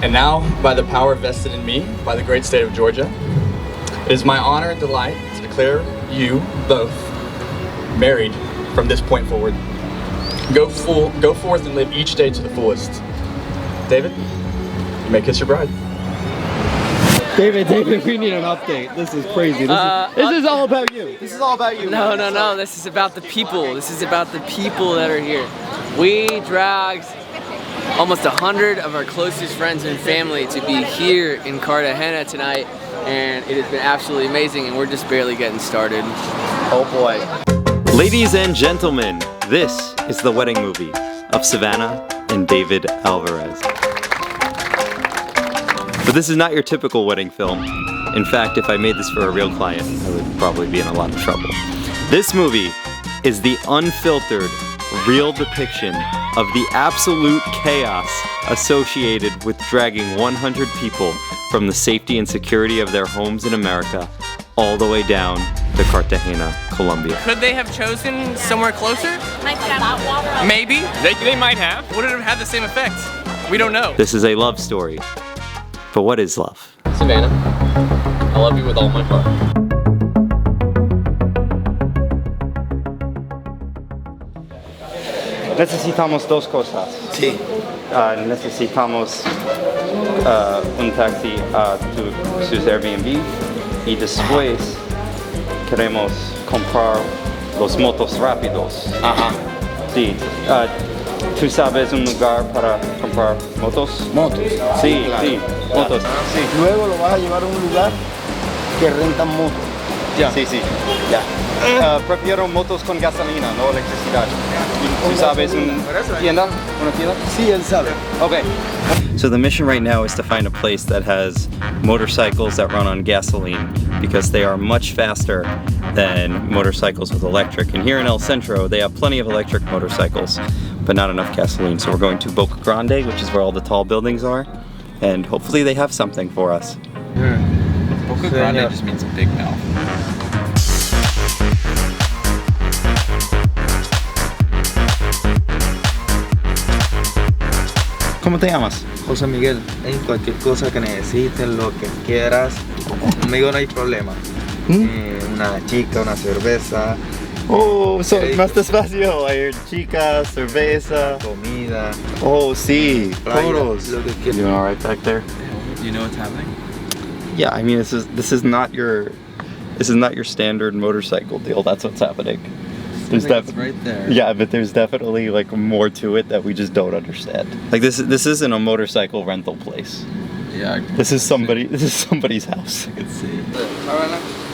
And now, by the power vested in me by the great state of Georgia, it is my honor and delight to declare you both married from this point forward. Go forth and live each day to the fullest. David, you may kiss your bride. David, we need an update. This is crazy. This is all about you. This is all about you. No. This is about the people. This is about the people that are here. We dragged almost 100 of our closest friends and family to be here in Cartagena tonight, and it has been absolutely amazing, and we're just barely getting started. Oh boy. Ladies and gentlemen, this is the wedding movie of Savannah and David Alvarez. But this is not your typical wedding film. In fact, if I made this for a real client, I would probably be in a lot of trouble. This movie is the unfiltered, real depiction of the absolute chaos associated with dragging 100 people from the safety and security of their homes in America all the way down to Cartagena, Colombia. Could they have chosen somewhere closer? Maybe. They might have. Would it have had the same effect? We don't know. This is a love story. But what is love? Savannah, I love you with all my heart. Necesitamos dos cosas. Sí. Necesitamos un taxi a sus Airbnb y después queremos comprar los motos rápidos. Ajá. Sí. ¿Tú sabes un lugar para comprar motos? Motos. Sí, Claro. sí, motos. Sí. Luego lo vas a llevar a un lugar que rentan motos. Ya. Sí, sí. Ya. Prefiero motos con gasolina, no electricidad. ¿Tú sabes una tienda? Sí, él sabe. Okay. So the mission right now is to find a place that has motorcycles that run on gasoline because they are much faster than motorcycles with electric. And here in El Centro, they have plenty of electric motorcycles, but not enough gasoline. So we're going to Boca Grande, which is where all the tall buildings are, and hopefully they have something for us. Boca Grande just means big mouth. ¿Cómo te llamas? José Miguel, en cualquier cosa que necesites, lo que quieras, conmigo no hay problema. Una chica, una cerveza. Oh, más despacio. Hay chica, cerveza, comida. Oh, sí, playa, photos. lo que quieras. Doing all right back there? You know what's happening? Yeah, I mean, this is not your standard motorcycle deal. That's what's happening. There's right there. Yeah, but there's definitely like more to it that we just don't understand. Like this isn't a motorcycle rental place. Yeah. This is somebody's house. I could see.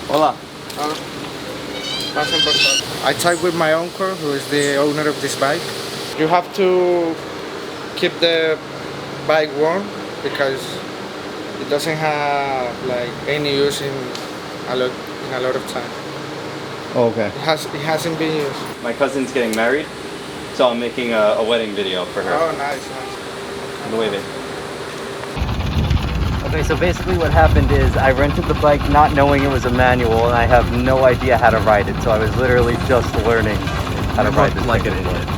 Hola. I talked with my uncle, who is the owner of this bike. You have to keep the bike warm because it doesn't have like any use in a lot of time. Oh, okay. It hasn't been used. My cousin's getting married, so I'm making a wedding video for her. Oh, nice. Okay, so basically what happened is I rented the bike not knowing it was a manual, and I have no idea how to ride it, so I was literally just learning how to ride this like thing. an idiot.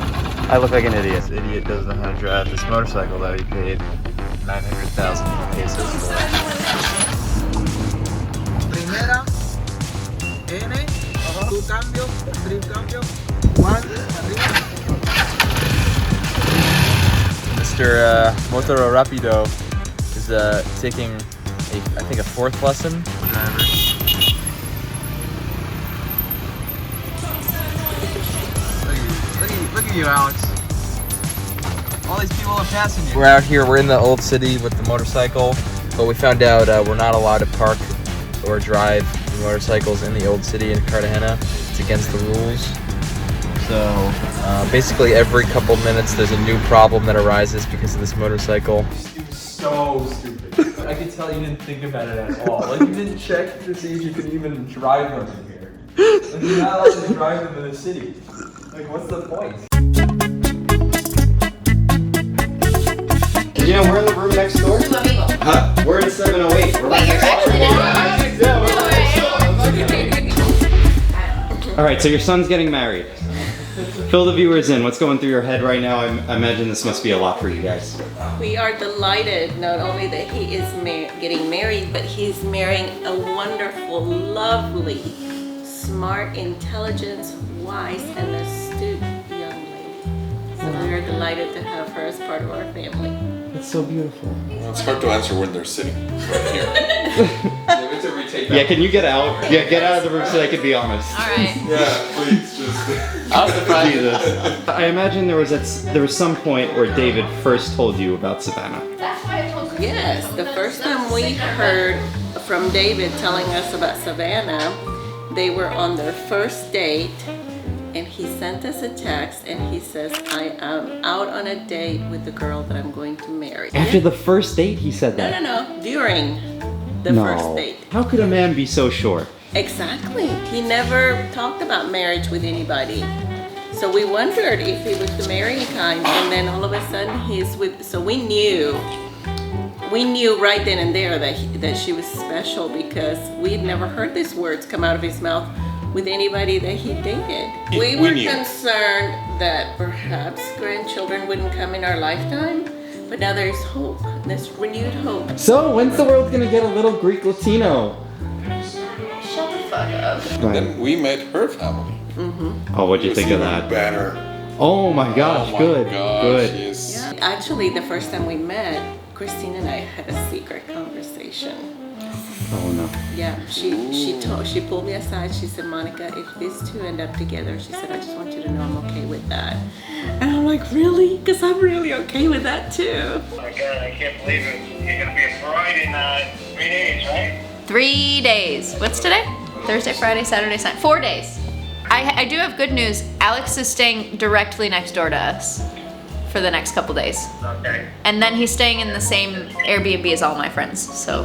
I look like an idiot. This idiot doesn't know how to drive this motorcycle that he paid 900,000 pesos for. Primera, N, tu cambio, trim cambio, one, arriba. Mr. Motoro Rapido is taking I think a 4th lesson. Look at you, Alex. All these people are passing you. We're out here, we're in the old city with the motorcycle, but we found out we're not allowed to park or drive motorcycles in the old city in Cartagena. It's against the rules. So basically every couple minutes there's a new problem that arises because of this motorcycle. So stupid. I could tell you didn't think about it at all. Like you didn't check to see if you could even drive them in here. Like you're not allowed to drive them in the city. Like what's the point? You know, we're in the room next door. We're in 708. We're right next door. All right, so your son's getting married. Fill the viewers in. What's going through your head right now? I imagine this must be a lot for you guys. We are delighted not only that he is getting married, but he's marrying a wonderful, lovely, smart, intelligent, wise, and astute young lady. So we are delighted to have her as part of our family. It's so beautiful. Well, it's hard to answer when they're sitting right here. Yeah, can you get out? Yeah, get out of the room so I can be honest. All right. Yeah, please just. Jesus. I imagine there was some point where David first told you about Savannah. Yes, the first time we heard from David telling us about Savannah, they were on their first date, and he sent us a text and he says, I am out on a date with the girl that I'm going to marry. After the first date, he said that? No, during the first date. How could a man be so sure? Exactly. He never talked about marriage with anybody. So we wondered if he was the marrying kind, and then all of a sudden he's with, so we knew right then and there that she was special, because we'd never heard these words come out of his mouth with anybody that he dated. We were concerned that perhaps grandchildren wouldn't come in our lifetime, but now there's hope, there's renewed hope. So, when's the world gonna get a little Greek Latino? Shut the fuck up. And then we met her family. Oh, what'd you think of that? Better. Oh my gosh, good. Yes. Yeah. Actually, the first time we met, Christine and I had a secret conversation. Oh no. Yeah, she pulled me aside. She said, Monica, if these two end up together, she said, I just want you to know I'm okay with that. And I'm like, really? Because I'm really okay with that too. Oh my God, I can't believe it. You're gonna be a bride in 3 days, right? 3 days. What's today? Thursday, Friday, Saturday, Sunday. 4 days. I do have good news. Alex is staying directly next door to us for the next couple days. Okay. And then he's staying in the same Airbnb as all my friends. So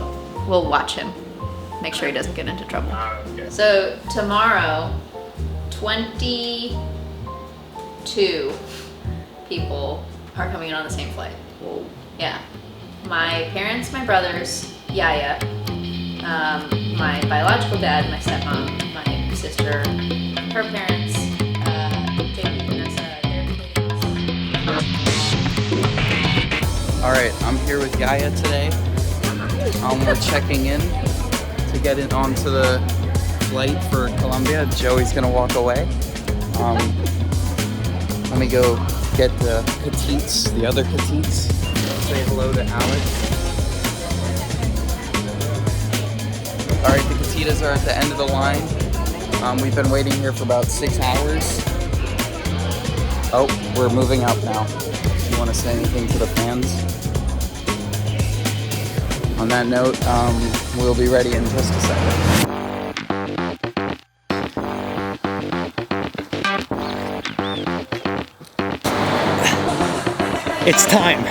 we'll watch him. Make sure he doesn't get into trouble. Okay. So tomorrow, 22 people are coming in on the same flight. Whoa. Yeah. My parents, my brothers, Yaya, my biological dad, my stepmom, my sister, her parents, Jamie, Vanessa, their kids. Alright, I'm here with Yaya today. We're checking in to get in onto the flight for Colombia. Joey's gonna walk away. Let me go get the petites, the other petites. Say hello to Alex. Alright, the petitas are at the end of the line. We've been waiting here for about 6 hours. Oh, we're moving up now. You want to say anything to the fans? On that note, we'll be ready in just a second. It's time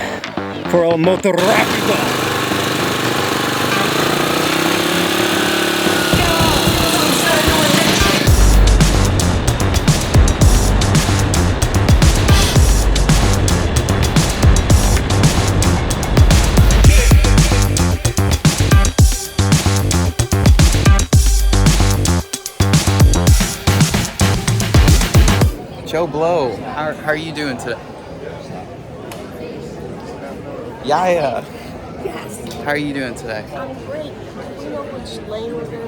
for El Motor Rápido. Joe Blow, how are you doing today? Yaya, Yes. how are you doing today? I'm great. Do you know which lane we're going to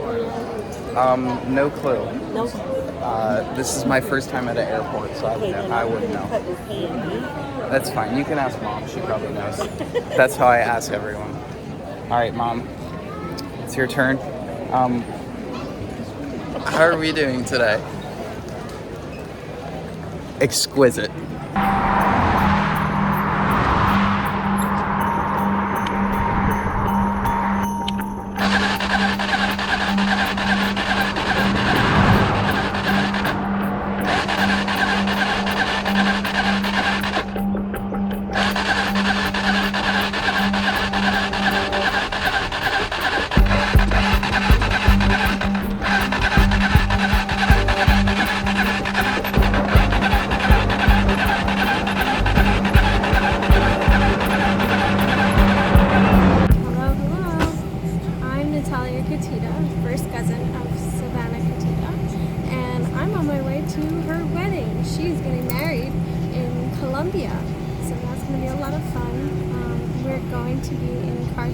be in? No clue. No. This is my first time at an airport, so I wouldn't know. Cut your pay on me. That's fine. You can ask Mom. She probably knows. That's how I ask everyone. All right, Mom. It's your turn. How are we doing today? Exquisite.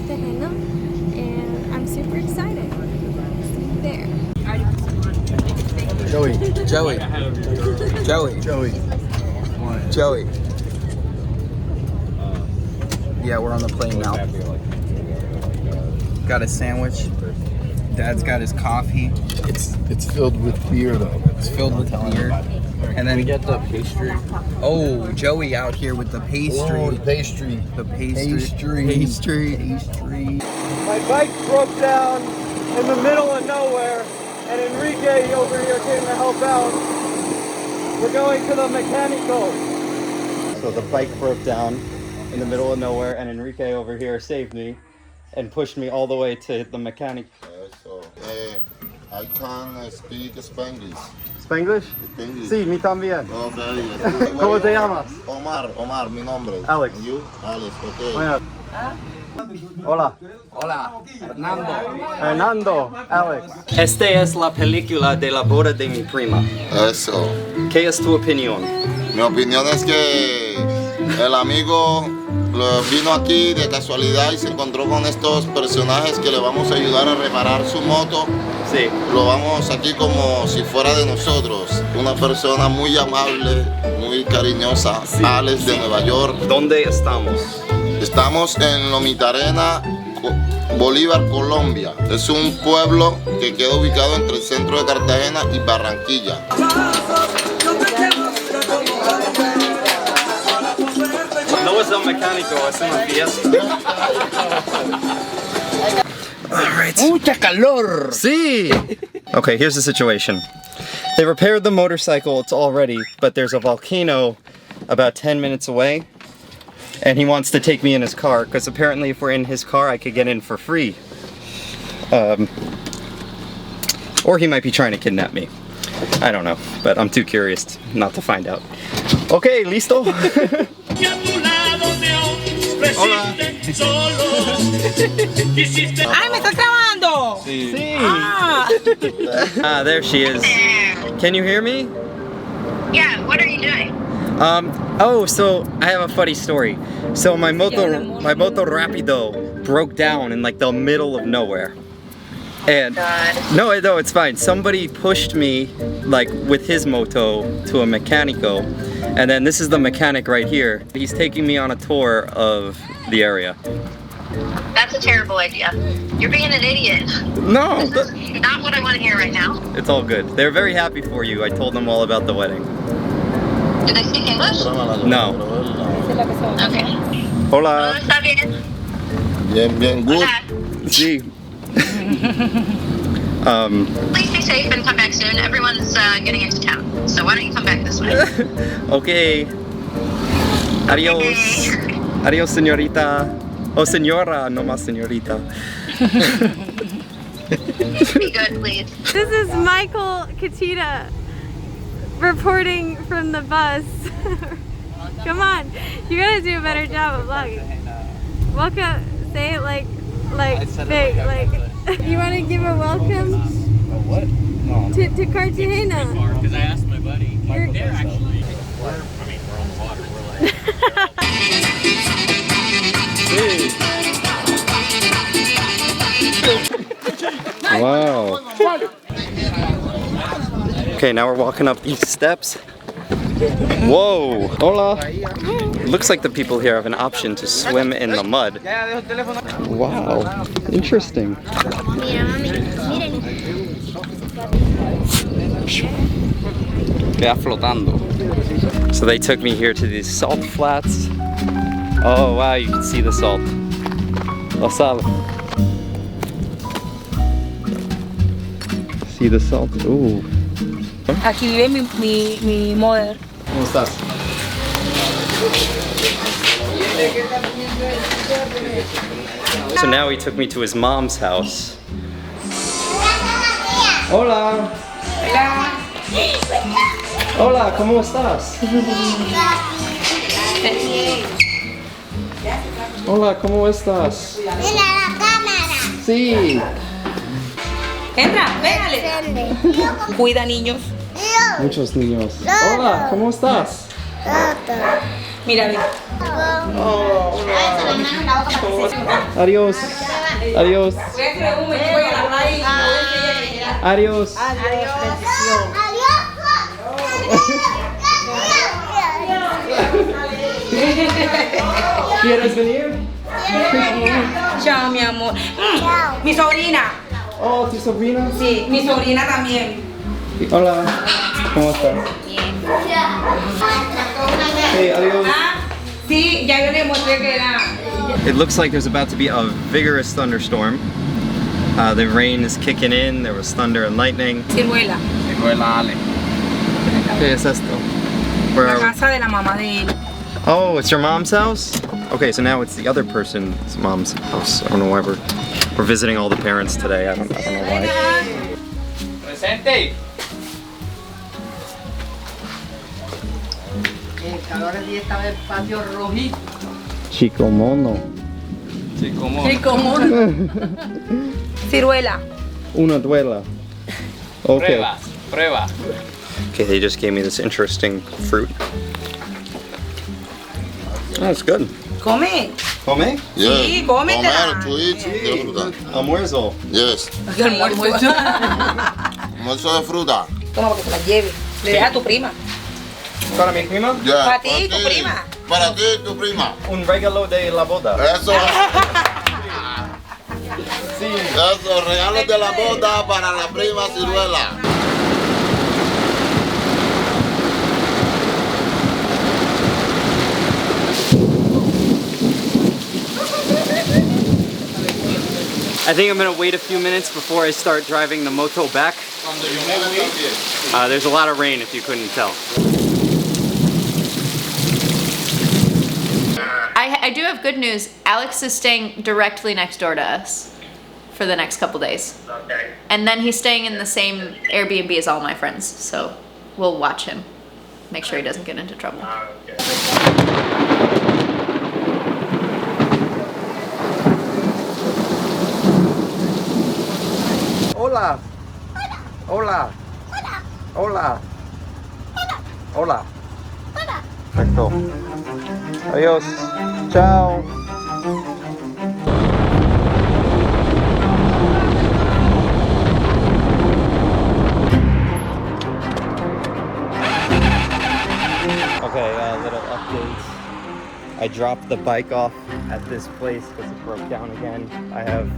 Cartagena, and I'm super excited. See you there. Joey. Yeah, we're on the plane now. Got a sandwich. Dad's got his coffee. It's filled with beer though. It's filled with beer. And then we get the pastry. Oh, Joey out here with the pastry. Oh, the pastry. The pastry. My bike broke down in the middle of nowhere, and Enrique over here came to help out. We're going to the mechanical. So the bike broke down in the middle of nowhere, and Enrique over here saved me and pushed me all the way to the mechanic. So, I can speak Spanish. ¿Spanglish? Spanish. Sí, mi también. Okay. ¿Cómo te llamas? Omar, mi nombre. Alex. And you? Alex, okay. Bueno. Hola. Hola, Hernando. Alex. Esta es la película de la boda de mi prima. Eso. ¿Qué es tu opinión? Mi opinión es que el amigo vino aquí de casualidad y se encontró con estos personajes que le vamos a ayudar a reparar su moto. Sí. Lo vamos aquí como si fuera de nosotros. Una persona muy amable, muy cariñosa. Sí. Alex de Nueva York. ¿Dónde estamos? Estamos en Lomitarena, Bolívar, Colombia. Es un pueblo que queda ubicado entre el centro de Cartagena y Barranquilla. No es el mecánico, es una fiesta. Mucha calor. Sí. Okay, here's the situation. They repaired the motorcycle, it's all ready, but there's a volcano about 10 minutes away. And he wants to take me in his car, because apparently if we're in his car, I could get in for free. Or he might be trying to kidnap me. I don't know, but I'm too curious not to find out. Okay, listo? Hola. ¡Ay, me estás grabando! Sí. Ah. There she is. Can you hear me? Yeah, what are you doing? Oh, so I have a funny story. So my moto Rapido broke down in like the middle of nowhere. And no, it's fine. Somebody pushed me like with his moto to a mecanico, and then this is the mechanic right here. He's taking me on a tour of the area. That's a terrible idea. You're being an idiot. No, this is not what I want to hear right now. It's all good. They're very happy for you. I told them all about the wedding. Do they speak English? No. Okay. Hola. ¿Está bien? Bien, good. Sí. Please be safe and come back soon. Everyone's getting into town, so why don't you come back this way? Okay. Adios. Okay. Adios, señorita. Oh, señora, no más señorita. Be good, please. This is Michael Kachita reporting from the bus. Come on, you gotta do a better job of vlogging. Welcome, say it like big, like. You want to give a welcome? What? No. To Cartagena. Because I asked my buddy. They're actually. We're on the water. We're like. Wow. Okay, now we're walking up these steps. Whoa! Hola! Looks like the people here have an option to swim in the mud. Wow, interesting. Queda flotando. So they took me here to these salt flats. Oh wow, you can see the salt. La sal. See the salt? Ooh. Aquí vive mi mother. ¿Cómo estás? So now he took me to his mom's house. Hola. Hola, ¿cómo estás? Hola, ¿cómo estás? Mira la cámara. Sí. Entra, pégale. Cuida niños. Muchos niños. Hola, ¿cómo estás? Mira, Adiós. Adiós. Adiós. ¿Quieres venir? Chao, mi amor. Mi sobrina. Oh, ¿tu sobrina? Sí, mi sobrina también. Hola. ¿Cómo estás? Bien. Hey, adiós. Sí, ya yo le mostré que era. It looks like there's about to be a vigorous thunderstorm. The rain is kicking in. There was thunder and lightning. Ciruela. Ciruela Ale. ¿Qué es esto? Where La are we? casa de la mamá de él. Oh, it's your mom's house? Okay, so now it's the other person's mom's house. I don't know why we're visiting all the parents today. I don't know why. Presente. El calor del día estaba en el patio rojito. Chico mono. Chico mono. Chico mono. Ciruela. Una duela. Okay. Prueba. Okay, they just gave me this interesting fruit. Oh, it's good. Come. Come? Yes. Sí, cómetela. Comer, to eat, de fruta. Almuerzo. Yes. Almuerzo. Almuerzo de fruta. Toma, porque se la lleve. Le deja a tu prima. ¿Para mi prima? Yeah. Para ti y tu prima. Para ti y tu prima. Un regalo de la boda. Eso. Sí. Eso, regalos de la boda para la prima Ciruela. I think I'm gonna wait a few minutes before I start driving the moto back. There's a lot of rain if you couldn't tell. I do have good news. Alex is staying directly next door to us for the next couple days. Okay. And then he's staying in the same Airbnb as all my friends, so we'll watch him. Make sure he doesn't get into trouble. Hola. Hola. Hola. Hola. Perfecto. Adiós. Chao. Okay, little updates. I dropped the bike off at this place because it broke down again. I have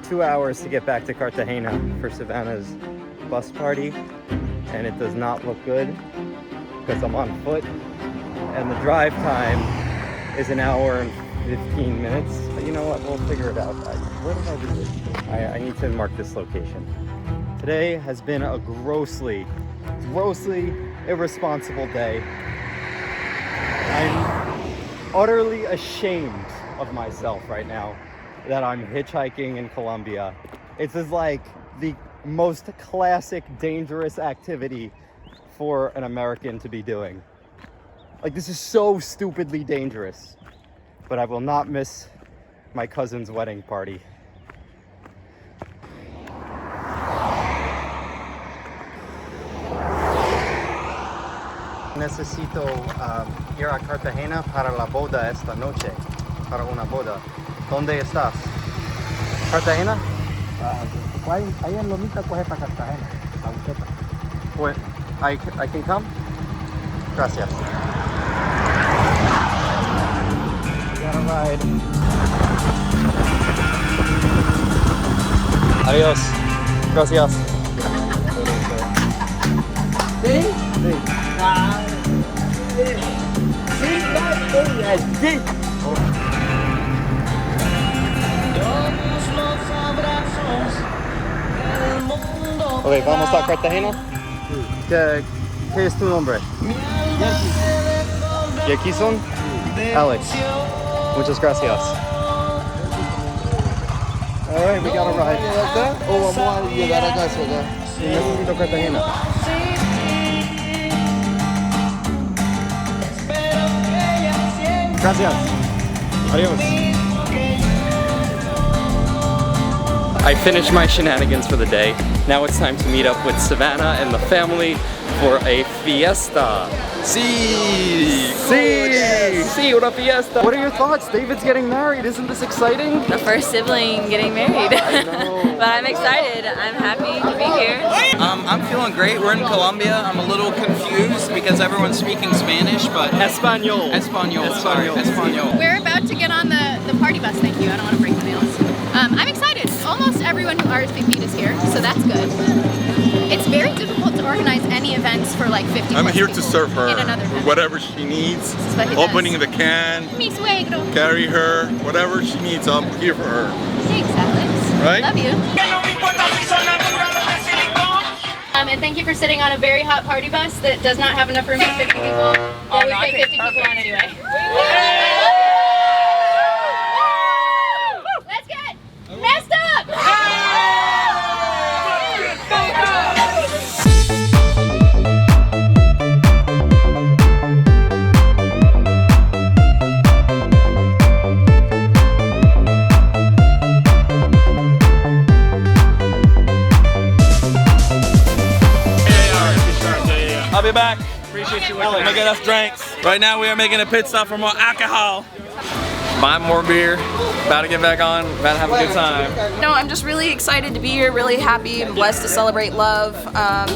2 hours to get back to Cartagena for Savannah's bus party, and it does not look good because I'm on foot, and the drive time is 1 hour and 15 minutes. But you know what? We'll figure it out. Where did I do this? I need to mark this location. Today has been a grossly irresponsible day. I'm utterly ashamed of myself right now that I'm hitchhiking in Colombia. It's just like the most classic dangerous activity for an American to be doing. Like, this is so stupidly dangerous, but I will not miss my cousin's wedding party. Necesito ir a Cartagena para la boda esta noche, para una boda. ¿Dónde estás? ¿Cartagena? Ahí en Lomita coge para Cartagena, a Buceta. Pues, I can come? Gracias. Got a ride. Adiós. Gracias. ¿Sí? Sí. Sí. Ok, vamos a Cartagena. ¿Qué es tu nombre? Jackson. Alex. Muchas gracias. All right, we got a ride. ¿O vamos a llegar a casa acá? Sí, necesito Cartagena. Gracias. Adios. I finished my shenanigans for the day. Now it's time to meet up with Savannah and the family for a fiesta. Sí, una fiesta. What are your thoughts? David's getting married. Isn't this exciting? The first sibling getting married. But I'm excited. I'm happy to be here. I'm feeling great. We're in Colombia. I'm a little confused because everyone's speaking Spanish, but Espanol. Sorry, Espanol. We're about to get on the party bus, thank you. I don't want to break the nails. I'm excited. Almost everyone who RSVP'd is here, so that's good. It's very difficult to organize any events for like 50 I'm here people to serve her in another with whatever she needs. what he Opening does. the can, Mi suegro. carry her, whatever she needs, I'm here for her. Thanks, Alex. Right? Love you. And thank you for sitting on a very hot party bus that does not have enough room for 50 people. That we take 50 people on anyway. Let's get messed up! I'll be back. Appreciate you. Making us drinks. Right now we are making a pit stop for more alcohol. Buying more beer. About to get back on. About to have a good time. No, I'm just really excited to be here, really happy and blessed to celebrate love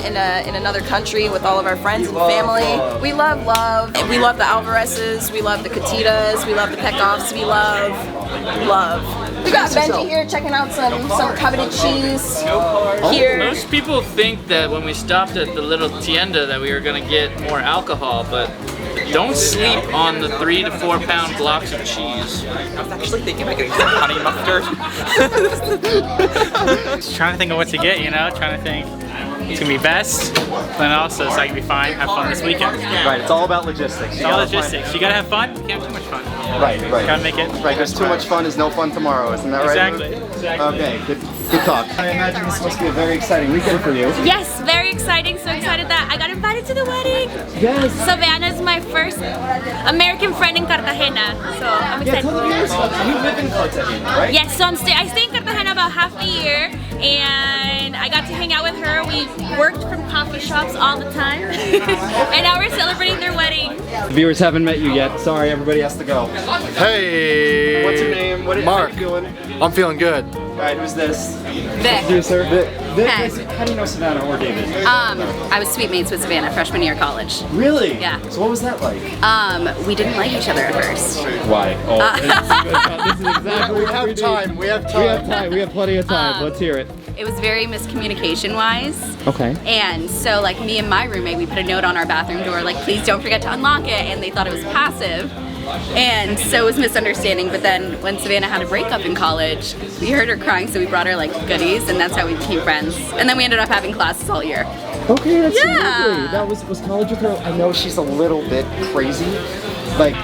in another country with all of our friends and family. We love love. We love the Alvarezes, we love the Catitas, we love the Peckoffs, we love love. We got Benji here checking out some coveted cheese here. Most people think that when we stopped at the little tienda that we were gonna get more alcohol, but don't sleep on the 3 to 4 pound blocks of cheese. I was actually thinking about getting some honey mustard. Just trying to think of what to get, you know, trying to think it's gonna be best, but also so I can be fine, have fun this weekend. Right, it's all about logistics. It's all logistics. You gotta have fun, you can't have too much fun. Right. Gotta make it. Right, there's too much fun is no fun tomorrow, isn't that right? Exactly. Okay, good talk. I imagine this must be a very exciting weekend for you. Yes, very exciting. So excited that I got invited to the wedding. Yes. Savannah is my first American friend in Cartagena, so I'm excited. You live in Cartagena, right? Yes, so I stay in Cartagena about half the year, and I got to hang out with her. We worked from coffee shops all the time, and now we're celebrating their wedding. The viewers haven't met you yet. Sorry, everybody has to go. Hey! What's your name? Mark. How you doing? I'm feeling good. Alright, who's this? Vic. Producer. Vic. Hey. How do you know Savannah or David? I was sweet mates with Savannah freshman year of college. Really? Yeah. So what was that like? We didn't like each other at first. Why? Oh, this is exactly We have time. We have time. We have plenty of time. Let's hear it. It was very miscommunication wise. Okay. And so like me and my roommate, we put a note on our bathroom door like, please don't forget to unlock it, and they thought it was passive. And so it was misunderstanding, but then when Savannah had a breakup in college, we heard her crying, so we brought her like goodies, and that's how we became friends. And then we ended up having classes all year. Okay, that's so Yeah. lovely. That was college with her. I know she's a little bit crazy. Like,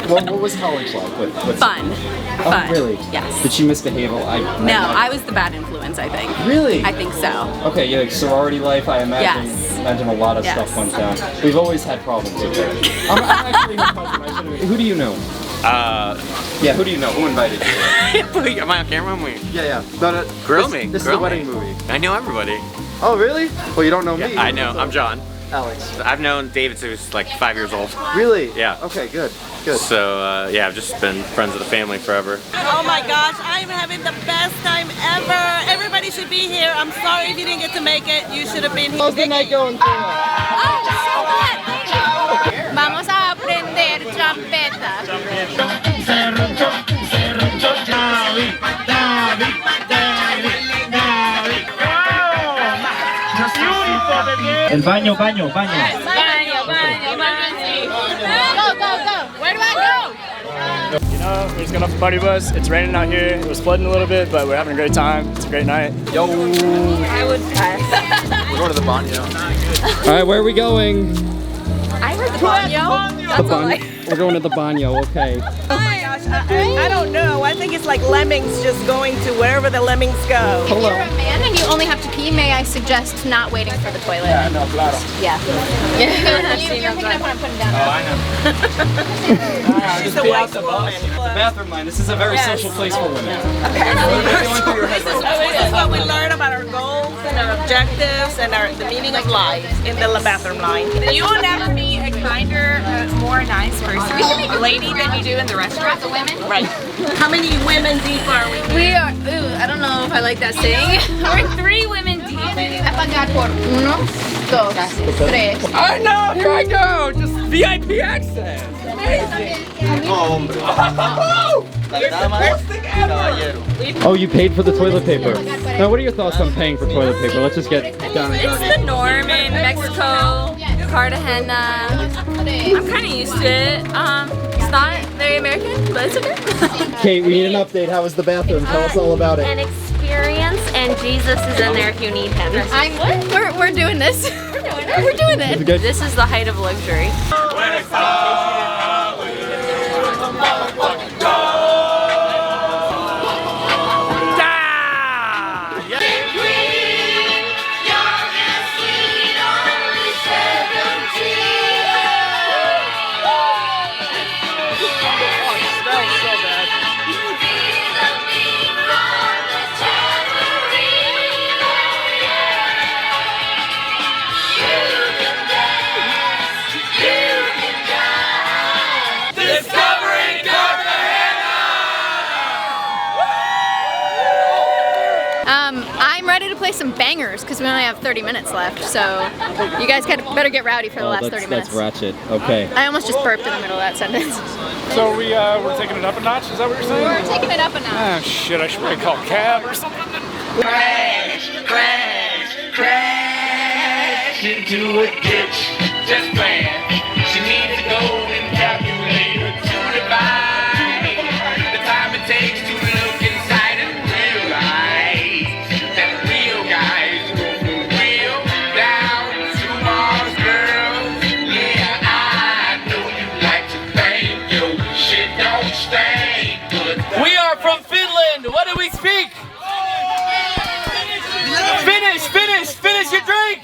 what was college like? With Fun. Oh, Fun. really? Yes. Did she misbehave? No, I was the bad influence, I think. Really? I think so. Okay, yeah, like sorority life, I imagine. Yes. Imagine a lot of Yes. stuff went down. We've always had problems with her. I'm actually her cousin. I should've- Who do you know? Yeah, who do you know? Who invited you? Am I on camera? Yeah. No, Grill this, me. This Grill is a me. wedding movie. I know everybody. Oh, really? Well, you don't know me. I know. I'm John. Alex. I've known David since he was like 5 years old. Really? Yeah. Okay, good. So yeah, I've just been friends with the family forever. Oh my gosh, I'm having the best time ever. Everybody should be here. I'm sorry if you didn't get to make it. You should have been here. How's the night going? Vamos a aprender champeta. El baño. Baño. Go. Where do I go? You know, we're just going off the party bus. It's raining out here. It was flooding a little bit, but we're having a great time. It's a great night. Yo. I would pass. We're going to the baño. All right, where are we going? I heard the baño. The baño. We're going to the baño, okay. Oh my gosh, I don't know. I think it's like lemmings just going to wherever the lemmings go. If you're a man and you only have to pee, may I suggest not waiting for the toilet? Yeah, no, claro. Yeah. You're picking up what I'm putting down. Oh, I know. She's a white woman. The bathroom line. This is a very social place for women. This is what we learn about our goals and and our objectives and the meaning of life in the bathroom line. You will never meet a kinder, more nice person, lady than you do in the restaurant. The women? Right. How many women deep are we? We are, I don't know if I like that saying. We're 3 women deep. A pagar por 1, 2, 3. I know, here I go! Just VIP access! Amazing! Oh, you paid for the toilet paper. Now, what are your thoughts on paying for toilet paper? Let's just get down and dirty. It's the norm in Mexico, Cartagena. I'm kind of used to it. It's not very American, but it's okay. Kate, we need an update. How was the bathroom? Tell us all about it. An experience, and Jesus is in there if you need him. We're doing this. We're doing it. This is the height of luxury. I'm ready to play some bangers because we only have 30 minutes left. So you guys better get rowdy for the last 30 minutes. That's ratchet. Okay. I almost just burped in the middle of that sentence. So we're taking it up a notch? Is that what you're saying? We're taking it up a notch. Ah, shit, I should probably call a cab or something. Crash, crash, crash into a ditch. Just plan. She needs a golden calculator to divide the time it takes to look inside and realize that real guys go from real down to Mars, girl. Yeah, I know you like to think your shit don't stink, but We are from Finland. What do we speak? Finish your drink.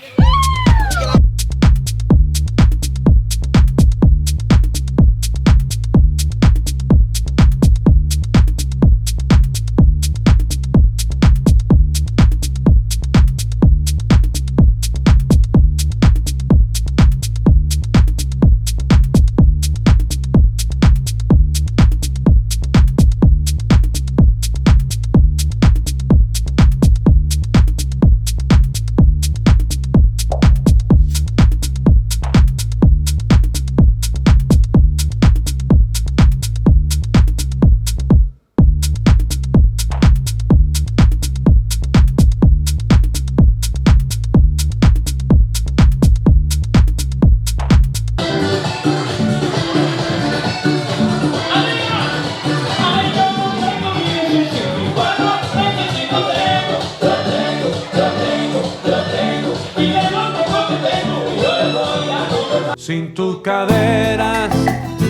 Sin tus caderas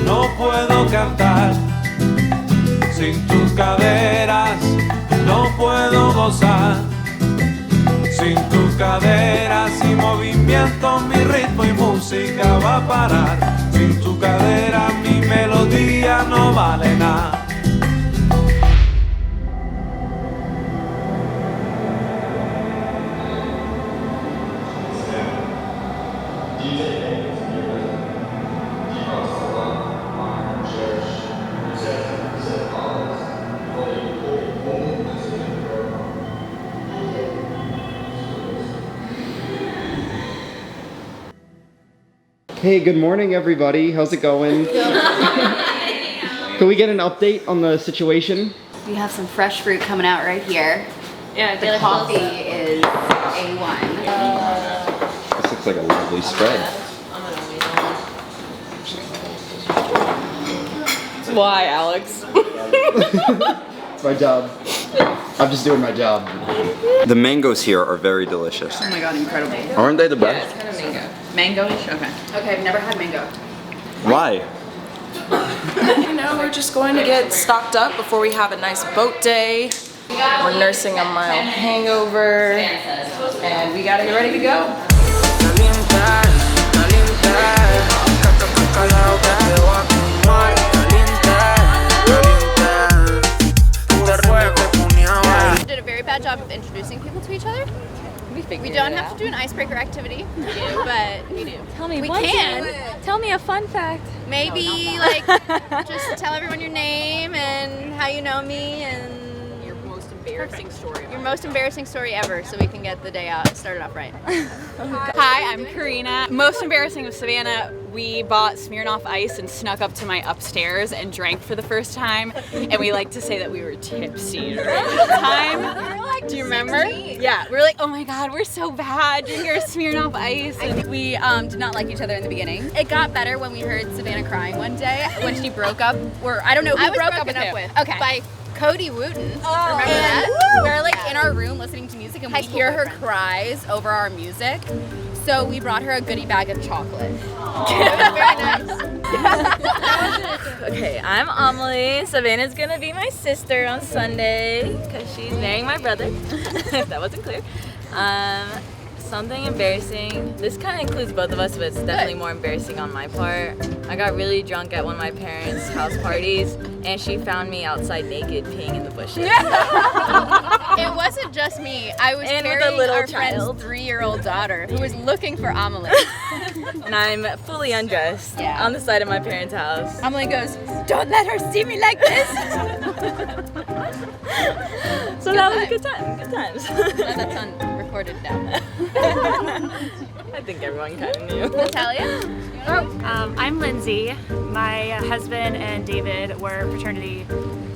no puedo cantar, sin tus caderas no puedo gozar, sin tus caderas y movimiento mi ritmo y música va a parar, sin tu cadera mi melodía no vale nada. Hey, good morning, everybody. How's it going? Can we get an update on the situation? We have some fresh fruit coming out right here. Yeah, the coffee is A1. This looks like a lovely spread. Why, Alex? It's my job. I'm just doing my job. The mangoes here are very delicious. Oh my god, incredible. Aren't they the best? It's kind of mango. Mango-ish? Okay. Okay, I've never had mango. Why? You know, we're just going to get stocked up before we have a nice boat day. We're nursing a mild hangover, and we gotta get ready to go. Did a very bad job of introducing people to each other. We figured activity, but we do. Tell me, we what can. Tell me a fun fact. Maybe like just tell everyone your name and how you know me and Your most embarrassing story. your most embarrassing story ever, so we can get the day out started off right. Hi, I'm Karina. Most embarrassing of Savannah, we bought Smirnoff Ice and snuck up to my upstairs and drank for the first time. And we like to say that we were tipsy during the time. Do you remember? Yeah, we were like, oh my God, we're so bad drinking our Smirnoff Ice. And we did not like each other in the beginning. It got better when we heard Savannah crying one day when she broke up, or I don't know who broke up with him. Okay. By Cody Wooten. Remember and that? We're like in our room listening to music and we hear her cries over our music. So we brought her a goodie bag of chocolate. It was very nice. Okay, I'm Amelie. Savannah's gonna be my sister on Sunday because she's marrying my brother, if that wasn't clear. Something embarrassing. This kind of includes both of us, but it's definitely more embarrassing on my part. I got really drunk at one of my parents' house parties, and she found me outside naked peeing in the bushes. It wasn't just me. I was And with a carrying little our child. friend's 3-year-old daughter who was looking for Amelie. And I'm fully undressed on the side of my parents' house. Amelie goes, "Don't let her see me like this." So that was a good time. Good times. That's on recorded now. I think everyone kind of knew. Natalia? I'm Lindsay. My husband and David were fraternity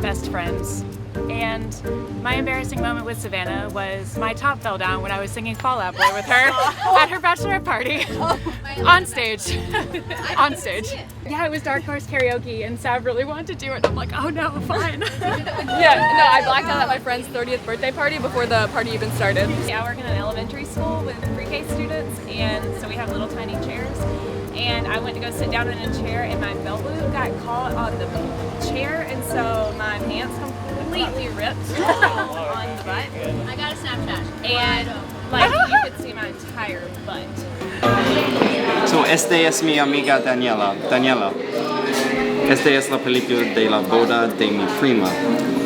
best friends. And my embarrassing moment with Savannah was my top fell down when I was singing Fall Out Boy with her at her bachelorette party. On stage. On stage. Yeah, it was Dark Horse Karaoke and Sav really wanted to do it. I'm like, oh no, fine. Yeah, no, I blacked out at my friend's 30th birthday party before the party even started. Yeah, I work in an elementary school with pre-K students, and so we have little tiny chairs. And I went to go sit down in a chair, and my belt loop got caught on the chair, and so my pants completely ripped on the butt. I got a Snapchat. And like you could see my entire butt. So, este es mi amiga Daniela. Daniela, esta es la película de la boda de mi prima.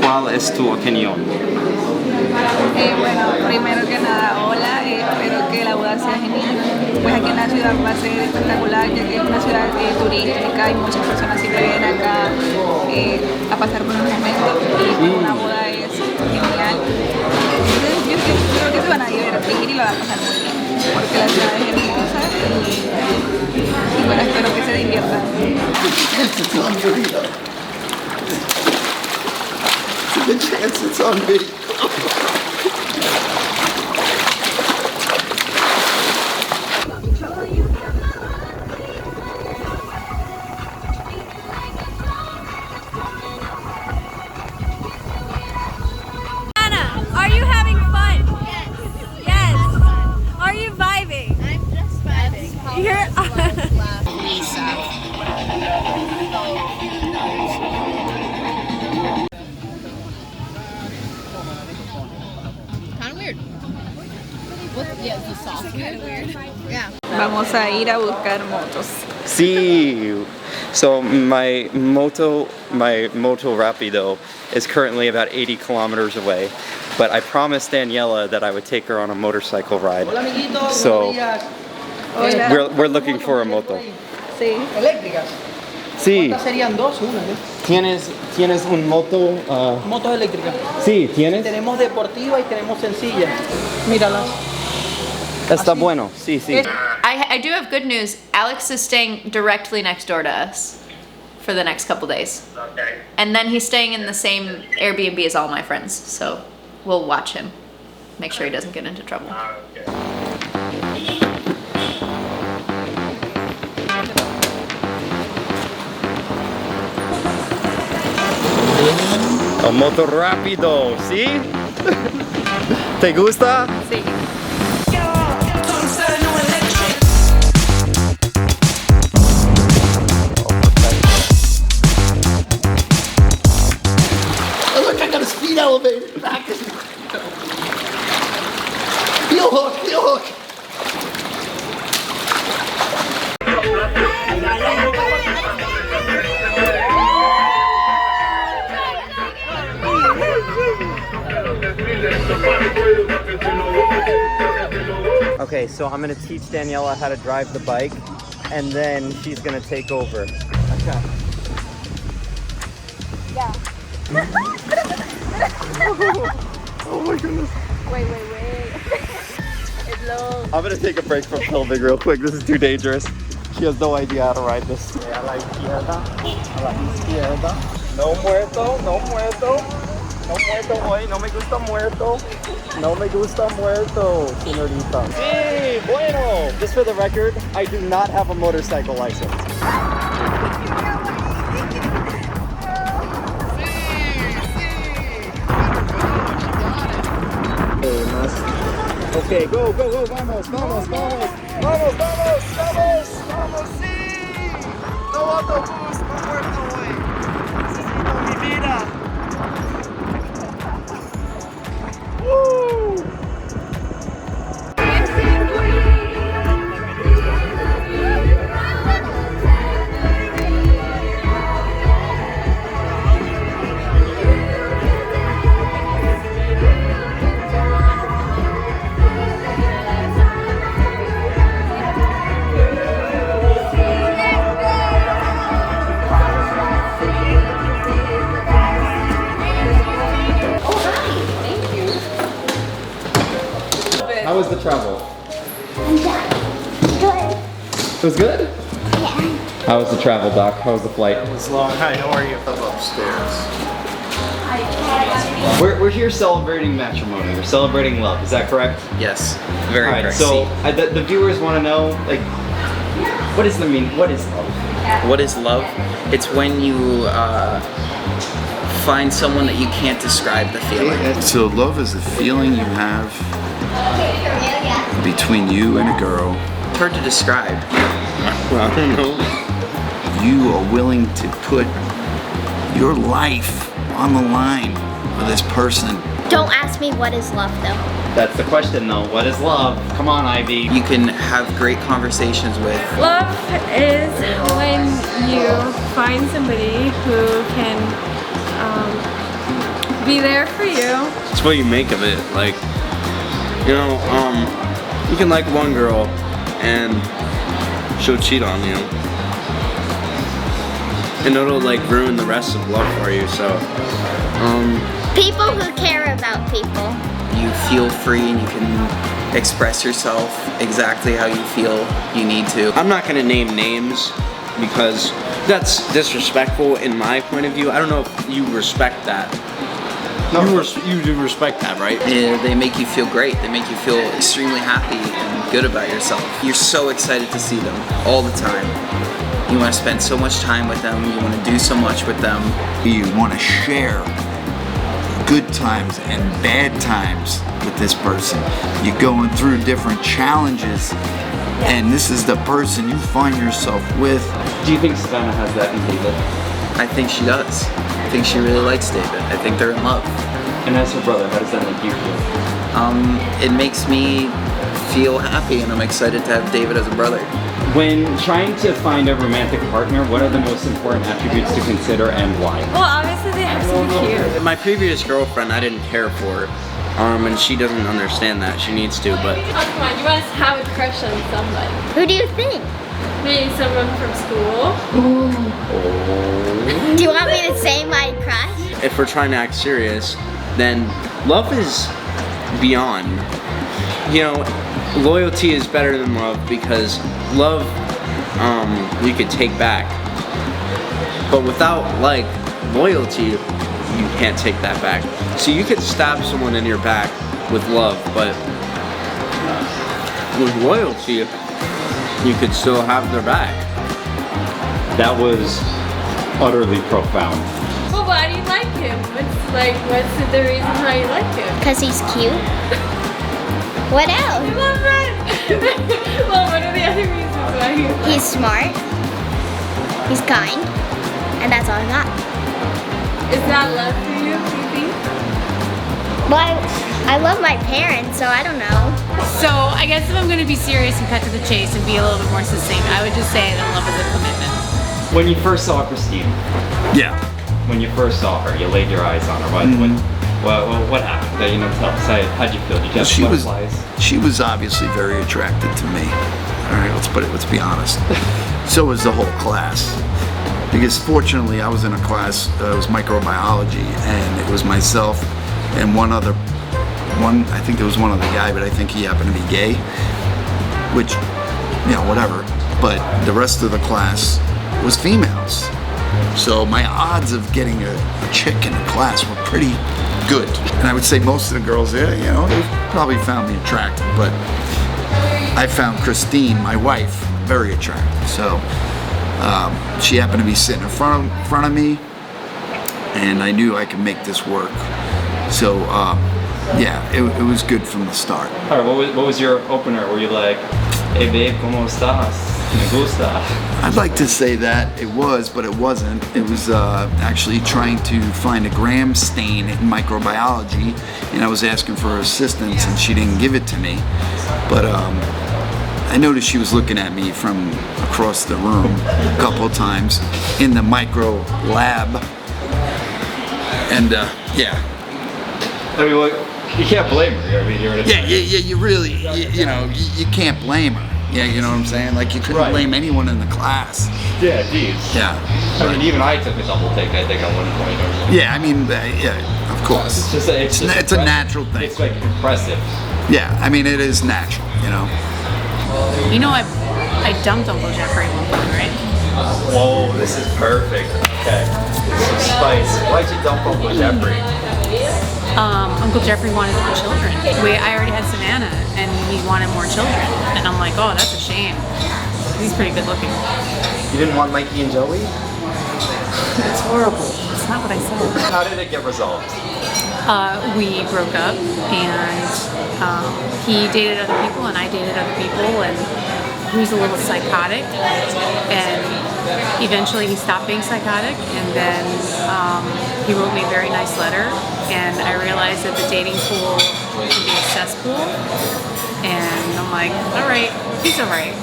¿Cuál es tu opinión? Bueno, primero que nada, hola, espero que la boda sea genial. Pues aquí en la ciudad va a ser espectacular, ya que es una ciudad turística y muchas personas siempre vienen acá a pasar por un momento y pues una boda es genial. Entonces yo creo que se van a divertir y la van a pasar muy bien, porque la ciudad es hermosa y bueno, espero que se diviertan. It's on video. It's a good chance it's on video. Are you having fun? Yes. Yes. Are you vibing? I'm just vibing. Kind of weird. Yeah, the sauce is kind of weird. Yeah. Vamos a ir a buscar motos. Sí. So my moto rapido is currently about 80 kilometers away, but I promised Daniela that I would take her on a motorcycle ride. So we're looking for a moto. Sí. Eléctricas. Sí. ¿Cuántas serían dos? Una, ¿no? ¿Tienes un moto? Motos eléctricas. Sí, ¿tienes? Tenemos deportiva y tenemos sencilla. Míralas. Está bueno. Sí, sí. I do have good news. Alex is staying directly next door to us for the next couple days. Okay. And then he's staying in the same Airbnb as all my friends, so we'll watch him. Make sure he doesn't get into trouble. A moto rápido, ¿sí? ¿Te gusta? Sí. Oh, look, I got a speed elevator. Back is heel hook, heel hook. Okay, so I'm gonna teach Daniela how to drive the bike, and then she's gonna take over. Okay. Yeah. Oh my goodness. Wait. It's low. I'm gonna take a break from filming real quick. This is too dangerous. She has no idea how to ride this. A la izquierda, a la izquierda. No muerto, no muerto. No muerto hoy, no me gusta muerto. No me gusta muerto, señorita. Sí, bueno. Just for the record, I do not have a motorcycle license. Okay, go, vamos, vamos, vamos, vamos, vamos, vamos, sí. No autobús, no muerto hoy. Necesito mi vida. Woo! How was the travel? Good. It was good? Yeah. How was the travel, Doc? How was the flight? It was long. Hi, how are you? I'm upstairs. We're here celebrating matrimony. We're celebrating love. Is that correct? Yes. Very correct. So the viewers want to know, like, what is love? What is love? It's when you find someone that you can't describe the feeling. So love is the feeling you have between you and a girl. It's hard to describe. I don't know. You are willing to put your life on the line for this person. Don't ask me what is love though. That's the question though. What is love? Come on, Ivy. You can have great conversations with. Love is when you find somebody who can be there for you. It's what you make of it. Like, you know, you can like one girl and she'll cheat on you. And it'll like ruin the rest of love for you, so. People who care about people. You feel free and you can express yourself exactly how you feel you need to. I'm not gonna name names because that's disrespectful in my point of view. I don't know if you respect that. No, you do respect that, right? Yeah, they make you feel great. They make you feel extremely happy and good about yourself. You're so excited to see them all the time. You want to spend so much time with them. You want to do so much with them. You want to share good times and bad times with this person. You're going through different challenges, and this is the person you find yourself with. Do you think Savannah has that in David? I think she does. I think she really likes David. I think they're in love. And as her brother, how does that make you feel? It makes me feel happy, and I'm excited to have David as a brother. When trying to find a romantic partner, what are the most important attributes to consider and why? Well, obviously they have to be cute. My previous girlfriend, I didn't care for, and she doesn't understand that. She needs to, but. Oh, come on, you must have a crush on somebody. Who do you think? Maybe someone from school. Do you want me to say my crush? If we're trying to act serious, then love is beyond. You know, loyalty is better than love because love you could take back. But without like loyalty, you can't take that back. So you could stab someone in your back with love, but with loyalty, you could still have their back. That was utterly profound. Well, why do you like him? What's the reason why you like him? Because he's cute. What else? I love it. Well, what are the other reasons why you like him? He's smart. He's kind. And that's all I got. Is that love for you, do you think? Well, I love my parents, so I don't know. So I guess if I'm going to be serious and cut to the chase and be a little bit more succinct, I would just say that love is a commitment. When you first saw Christine. Yeah. When you first saw her, you laid your eyes on her. What happened? That, you know, tell us. How'd you feel? Did you have butterflies? She was obviously very attracted to me. All right, let's be honest. So was the whole class. Because fortunately, I was in a class, it was microbiology, and it was myself and I think there was one other guy, but I think he happened to be gay, which, you know, whatever. But the rest of the class was females. So my odds of getting a chick in the class were pretty good. And I would say most of the girls there, you know, they probably found me attractive, but I found Christine, my wife, very attractive. So she happened to be sitting in front of me, and I knew I could make this work. So yeah, it was good from the start. All right, what was your opener? Were you like, hey babe, ¿cómo estás? Me gusta. I'd like to say that it was, but it wasn't. It was actually trying to find a gram stain in microbiology, and I was asking for her assistance, and she didn't give it to me. But I noticed she was looking at me from across the room a couple of times in the micro lab, and yeah. I mean, well, you can't blame her. I mean, you're in a you really, you know, you can't blame her. Yeah, you know what I'm saying? Like, you couldn't blame anyone in the class. Yeah, geez. Yeah. I mean, even I took a double take, I think, at one point. Yeah, I mean, yeah, of course. It's a natural thing. It's like impressive. Yeah, I mean, it is natural, you know. You know, I dumped Uncle Jeffrey one time, right? Whoa, this is perfect. Okay. Some spice. Why'd you dump Uncle Jeffrey? Uncle Jeffrey wanted more children. I already had Savannah, and he wanted more children. And I'm like, oh, that's a shame. He's pretty good looking. You didn't want Mikey and Joey? It's horrible. It's not what I said. How did it get resolved? We broke up, and he dated other people, and I dated other people, and he was a little psychotic. And eventually he stopped being psychotic, and then he wrote me a very nice letter, and I realized that the dating pool can be a cesspool, and I'm like, all right, he's all right.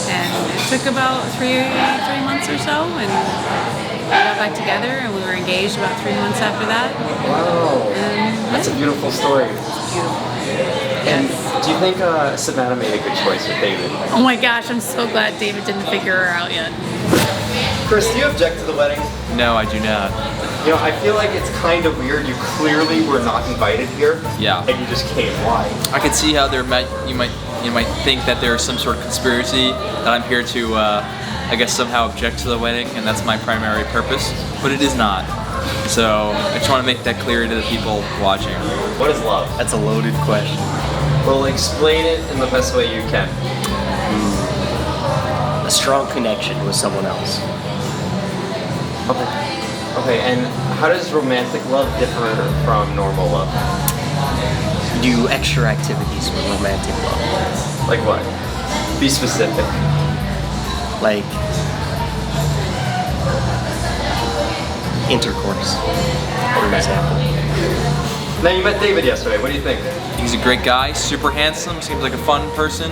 And it took about three months or so, and we got back together, and we were engaged about 3 months after that. Wow, that's a beautiful story. It's beautiful. And do you think Savannah made a good choice with David? Oh my gosh, I'm so glad David didn't figure her out yet. Chris, do you object to the wedding? No, I do not. You know, I feel like it's kind of weird. You clearly were not invited here. Yeah. And you just came. Why? I could see how you might think that there's some sort of conspiracy that I'm here to, I guess, somehow object to the wedding, and that's my primary purpose. But it is not. So I just want to make that clear to the people watching. What is love? That's a loaded question. Well, explain it in the best way you can. A strong connection with someone else. Okay, and how does romantic love differ from normal love? Do extra activities with romantic love. Like what? Be specific. Like intercourse, for example. Now, you met David yesterday. What do you think? He's a great guy, super handsome, seems like a fun person,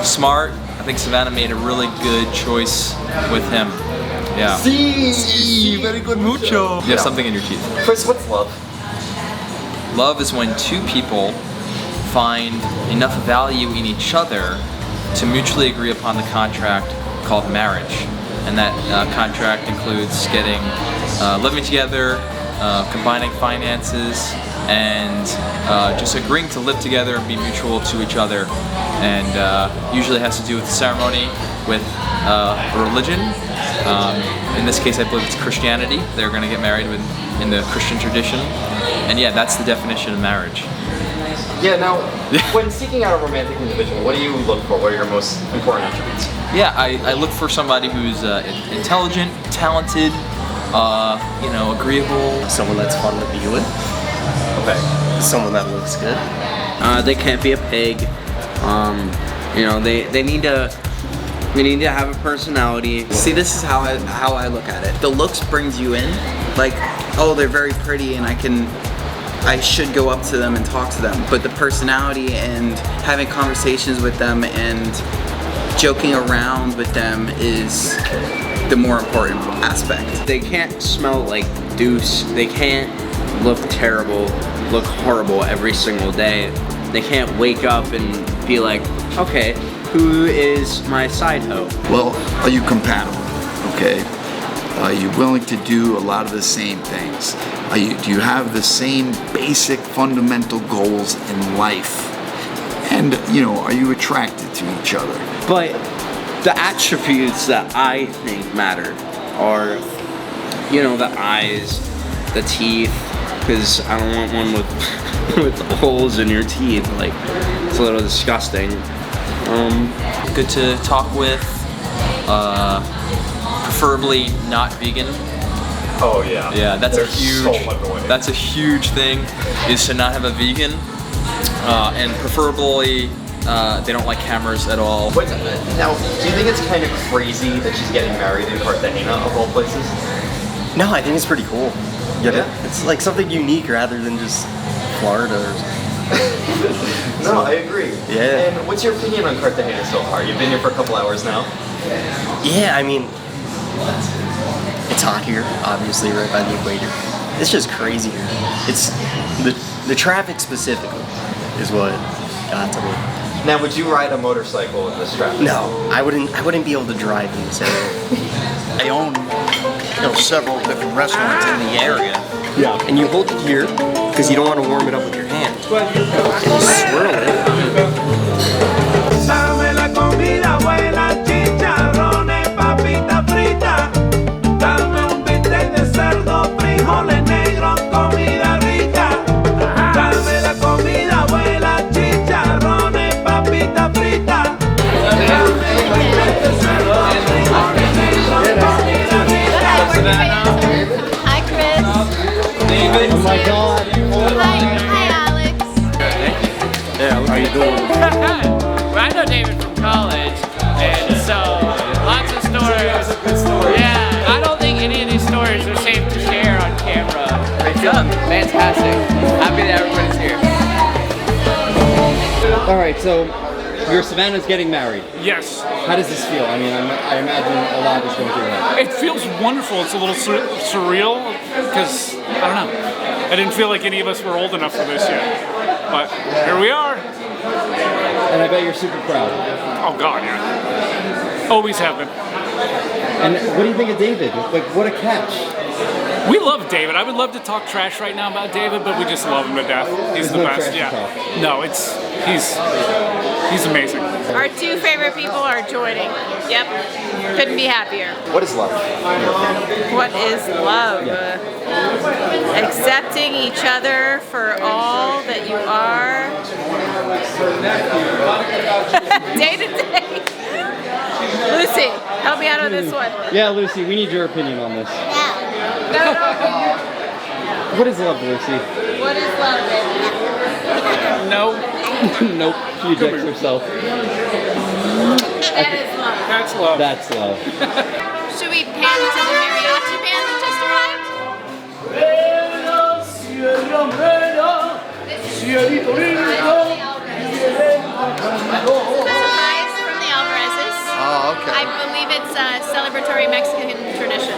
smart. I think Savannah made a really good choice with him. Yeah. Sí, very good mucho. You have something in your teeth. Chris, what's love? Love is when two people find enough value in each other to mutually agree upon the contract called marriage. And that contract includes getting, living together, combining finances, and just agreeing to live together and be mutual to each other. And usually it has to do with the ceremony, with religion. In this case, I believe it's Christianity. They're going to get married in the Christian tradition. And yeah, that's the definition of marriage. Yeah, now, when seeking out a romantic individual, what do you look for? What are your most important attributes? Yeah, I look for somebody who's intelligent, talented, you know, agreeable. Someone that's fun to be with. Okay. Someone that looks good. They can't be a pig. You know, they need to. We need to have a personality. See, this is how I look at it. The looks brings you in, like, oh, they're very pretty, and I should go up to them and talk to them. But the personality and having conversations with them and joking around with them is the more important aspect. They can't smell like deuce. They can't look terrible, look horrible every single day. They can't wake up and be like, okay, who is my side hoe? Well, are you compatible? Okay. Are you willing to do a lot of the same things? Do you have the same basic fundamental goals in life? And, you know, are you attracted to each other? But the attributes that I think matter are, you know, the eyes, the teeth, because I don't want one with holes in your teeth. Like, it's a little disgusting. Good to talk with. Preferably not vegan. Oh yeah. Yeah, that's There's a huge. so much away. That's a huge thing. Is to not have a vegan, and preferably they don't like cameras at all. Now, do you think it's kind of crazy that she's getting married in Cartagena of all places? No, I think it's pretty cool. Yeah. It's like something unique rather than just Florida or something. No, I agree. Yeah. And what's your opinion on Cartagena so far? You've been here for a couple hours now. Yeah, I mean, it's hot here, obviously, right by the equator. It's just crazy here. It's the traffic specifically is what got to me. Now, would you ride a motorcycle in this traffic? No, I wouldn't be able to drive in this area. I own, several different restaurants in the area. Yeah. And you hold it here because you don't want to warm it up with your hand. And you swirl it. Dame la comida buena, chicharrones, papita frita. Dame un bistec de cerdo, frijoles negros, comida rica. Dame la comida buena, chicharrones, papita frita. Dame un bistec de cerdo, frijoles negros, comida rica. Hi, Chris. David. Oh my God. Hi, Alex. Yeah, how you doing? Well, I know David from college, and so lots of stories. Yeah, I don't think any of these stories are safe to share on camera. Great job. Fantastic. Happy that everybody's here. All right, so your Savannah's getting married. Yes. How does this feel? I mean, I imagine a lot is going through your head. It feels wonderful. It's a little surreal because, I don't know, I didn't feel like any of us were old enough for this yet. But here we are. And I bet you're super proud. Oh God, yeah. Always have been. And what do you think of David? Like, what a catch. We love David. I would love to talk trash right now about David, but we just love him to death. He's the best. Yeah. No, he's amazing. Our two favorite people are joining. Yep. Couldn't be happier. What is love? What is love? Accepting each other for all that you are. Day to day. Lucy, help me out on this one. Yeah, Lucy, we need your opinion on this. No. What is love, Lucy? What is love, baby? No. Nope, she ejects herself. That is love. That's love. That's love. Should we pan to the mariachi band that just Surprise from the Alvarezes. Oh, okay. I believe it's a celebratory Mexican tradition.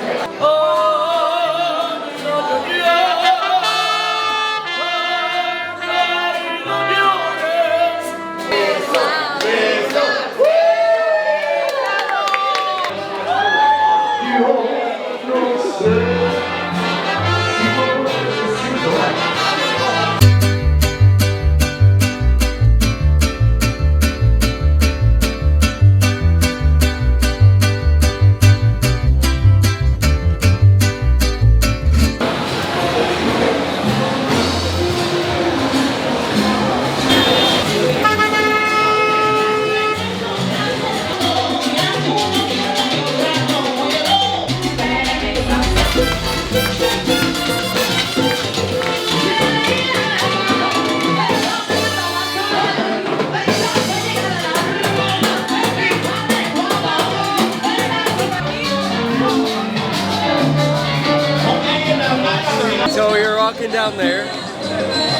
So we were walking down there,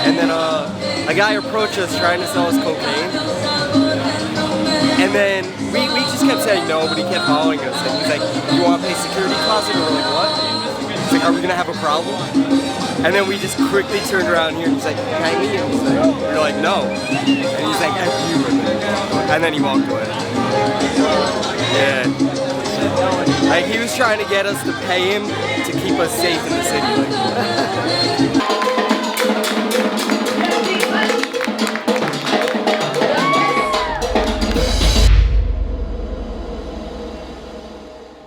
and then a guy approached us trying to sell us cocaine. And then we just kept saying no, but he kept following us. And he's like, "You want to pay security deposit?" And we're like, "What?" He's like, "Are we gonna have a problem?" And then we just quickly turned around here and he's like, can I meet you? We're like, no. And he's like, F you. And then he walked away. Yeah. Like he was trying to get us to pay him to keep us safe in the city.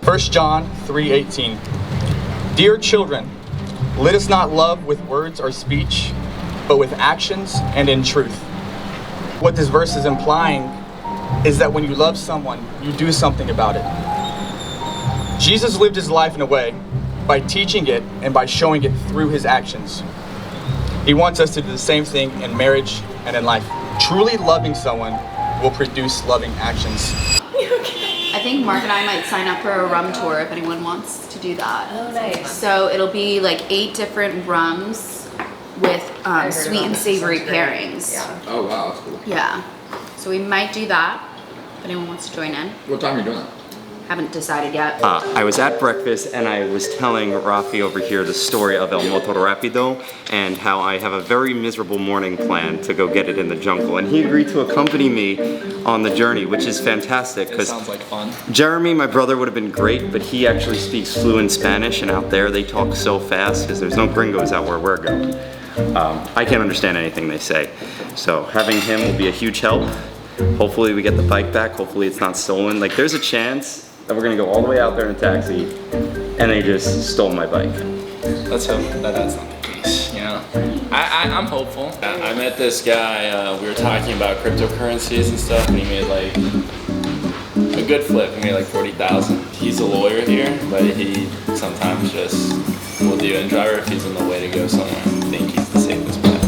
First John 3:18. Dear children, let us not love with words or speech, but with actions and in truth. What this verse is implying is that when you love someone, you do something about it. Jesus lived his life in a way by teaching it and by showing it through his actions. He wants us to do the same thing in marriage and in life. Truly loving someone will produce loving actions. I think Mark and I might sign up for a rum tour if anyone wants to do that. Oh, nice. So it'll be like 8 different rums with sweet and savory pairings. Yeah. Oh wow, that's cool. Yeah. So we might do that if anyone wants to join in. What time are you doing that? Haven't decided yet. I was at breakfast and I was telling Rafi over here the story of El Motor Rapido and how I have a very miserable morning plan to go get it in the jungle. And he agreed to accompany me on the journey, which is fantastic. It sounds like fun. Jeremy, my brother, would have been great, but he actually speaks fluent Spanish, and out there they talk so fast because there's no gringos out where we're going. I can't understand anything they say. So having him will be a huge help. Hopefully we get the bike back. Hopefully it's not stolen. Like there's a chance that we're gonna go all the way out there in a taxi and they just stole my bike. Let's hope that that's not the case, you know? I'm hopeful. I met this guy, we were talking about cryptocurrencies and stuff, and he made like a good flip. He made like 40,000. He's a lawyer here, but he sometimes just will do an driver if he's on the way to go somewhere. I think he's the safest bet.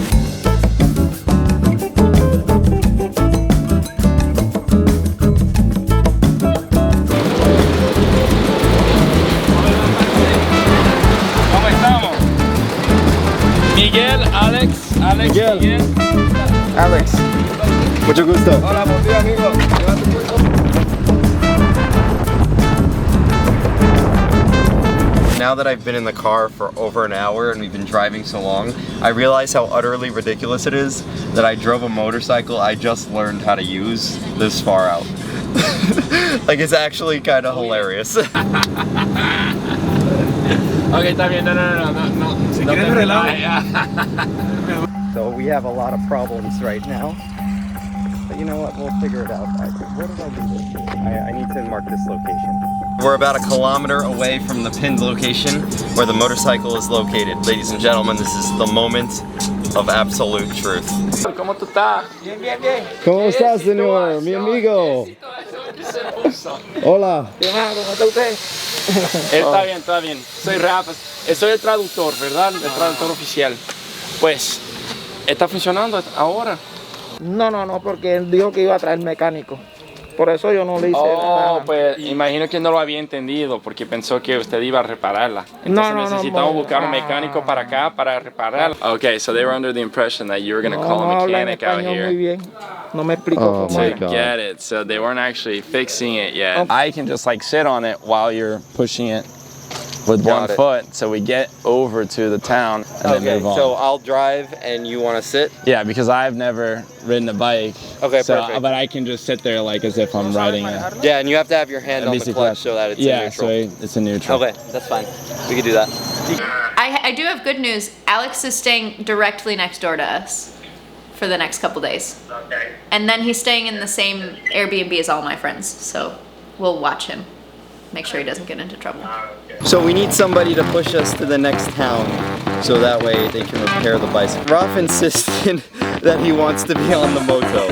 Miguel, Alex, Miguel. Alex, mucho gusto. Hola, buen día, amigo. Now that I've been in the car for over an hour and we've been driving so long, I realize how utterly ridiculous it is that I drove a motorcycle I just learned how to use this far out. Like it's actually kind of hilarious. Okay, está bien, no. Si quieres relajar. So we have a lot of problems right now. But you know what, we'll figure it out. Where did I do this? I need to mark this location. We're about 1 kilometer away from the pinned location where the motorcycle is located. Ladies and gentlemen, this is the moment of absolute truth. ¿Cómo tú estás? Bien. ¿Cómo estás, señor? Mi amigo. Hola. ¿Cómo está usted? Está bien. Soy Rafa. Soy el traductor, ¿verdad? El traductor oficial. Pues, ¿está funcionando ahora? No, porque él dijo que iba a traer mecánico. Por eso yo no le hice nada. Pues imagino que no lo había entendido porque pensó que usted iba a repararla. Entonces necesitamos buscar un mecánico para acá para repararla. Okay, so they were under the impression that you were going to call a mechanic out here. Muy bien. No me explico cómo. To get it, so they weren't actually fixing it yet. I can just like sit on it while you're pushing it with one foot, so we get over to the town and then move on. So I'll drive and you want to sit? Yeah, because I've never ridden a bike. Okay, so, perfect. But I can just sit there like as if I'm riding it. Yeah, and you have to have your hand on the clutch so that it's in neutral. Yeah, so it's in neutral. Okay, that's fine. We can do that. I do have good news. Alex is staying directly next door to us for the next couple days. Okay. And then he's staying in the same Airbnb as all my friends, so we'll watch him. Make sure he doesn't get into trouble. So we need somebody to push us to the next town so that way they can repair the bicycle. Ralph insisted that he wants to be on the moto.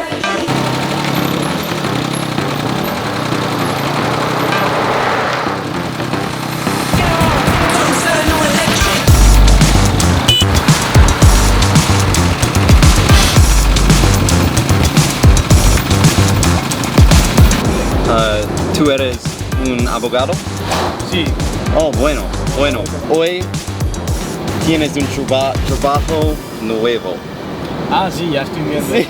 ¿Tú eres un abogado? Sí. Oh, bueno. Hoy tienes un trabajo nuevo. Ah, sí, ya estoy viendo. Sí.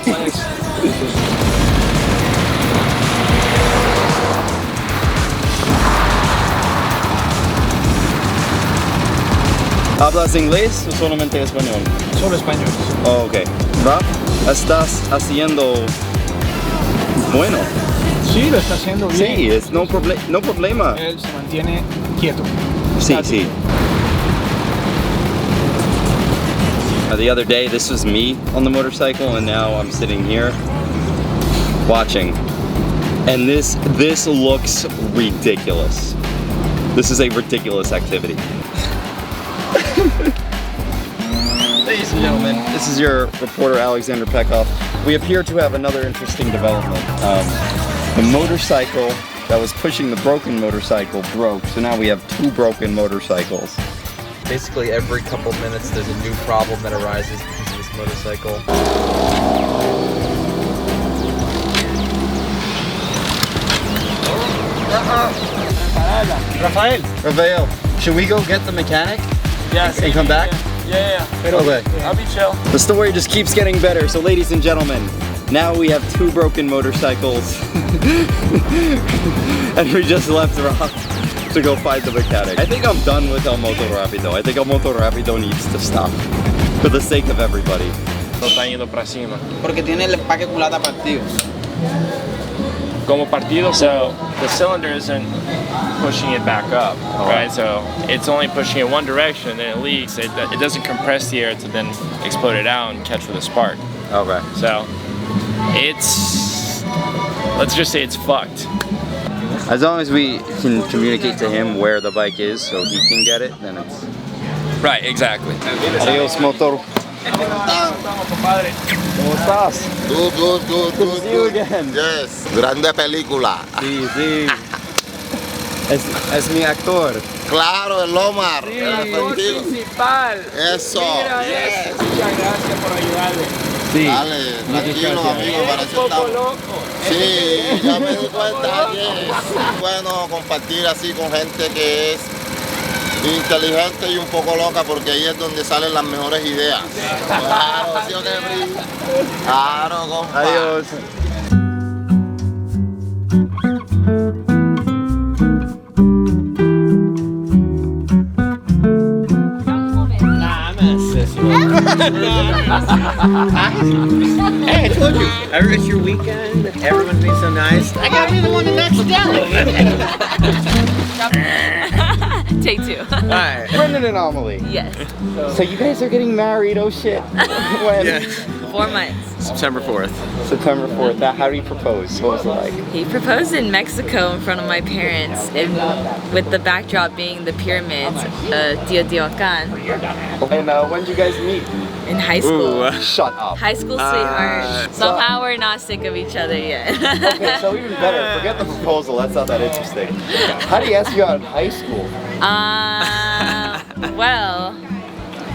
¿Hablas inglés o solamente español? Solo español. Oh, ok. Rap, estás haciendo bueno. Sí, lo está haciendo bien. Sí, es no problema. Él se mantiene quieto. Sí, sí. The other day, this was me on the motorcycle, and now I'm sitting here watching. And this looks ridiculous. This is a ridiculous activity. Ladies and gentlemen, this is your reporter Alexander Pekov. We appear to have another interesting development. The motorcycle that was pushing the broken motorcycle broke, so now we have 2 broken motorcycles. Basically every couple minutes there's a new problem that arises because of this motorcycle. Rafael, should we go get the mechanic? Yes. And come back? Yeah. Okay. I'll be chill. The story just keeps getting better. So ladies and gentlemen, now we have 2 broken motorcycles. And we just left Rob to go find the mechanic. I think I'm done with El Moto Rapido. I think El Moto Rapido needs to stop for the sake of everybody. Está yendo para cima. Porque tiene el empaque culata partido. Como partido, so the cylinder isn't pushing it back up, right? So it's only pushing it one direction, then it leaks. It doesn't compress the air to then explode it out and catch with a spark. Okay. So it's, let's just say it's fucked. As long as we can communicate to him where the bike is so he can get it, then it's... Right, exactly. Adios, motor. ¿Cómo estás? Good. Good to see you again. Yes. Grande película. Sí. Es mi actor. Claro, el Omar. Sí, el principal. Eso. Yes. Muchas gracias por ayudarle. Sí. Dale, tranquilo, amigo, para eso estamos. Sí, ya me di cuenta que es bueno compartir así con gente que es inteligente y un poco loca, porque ahí es donde salen las mejores ideas. Claro, ¿sí o qué, Bri? Claro, compa. Adiós. Hey, I told you. It's your weekend. Everyone's being so nice. I gotta be the one to knock you down. Take 2. Alright. Brendan Anomaly. Yes. So you guys are getting married, oh shit. When? Yeah. 4 months. September 4th. September 4th. How do you propose? What was it like? He proposed in Mexico in front of my parents, with the backdrop being the pyramids, Teotihuacan. And when did you guys meet? In high school. Shut up. High school sweetheart. Somehow we're not sick of each other yet. Okay, so even better. Forget the proposal. That's not that interesting. How do you ask you out in high school? Well,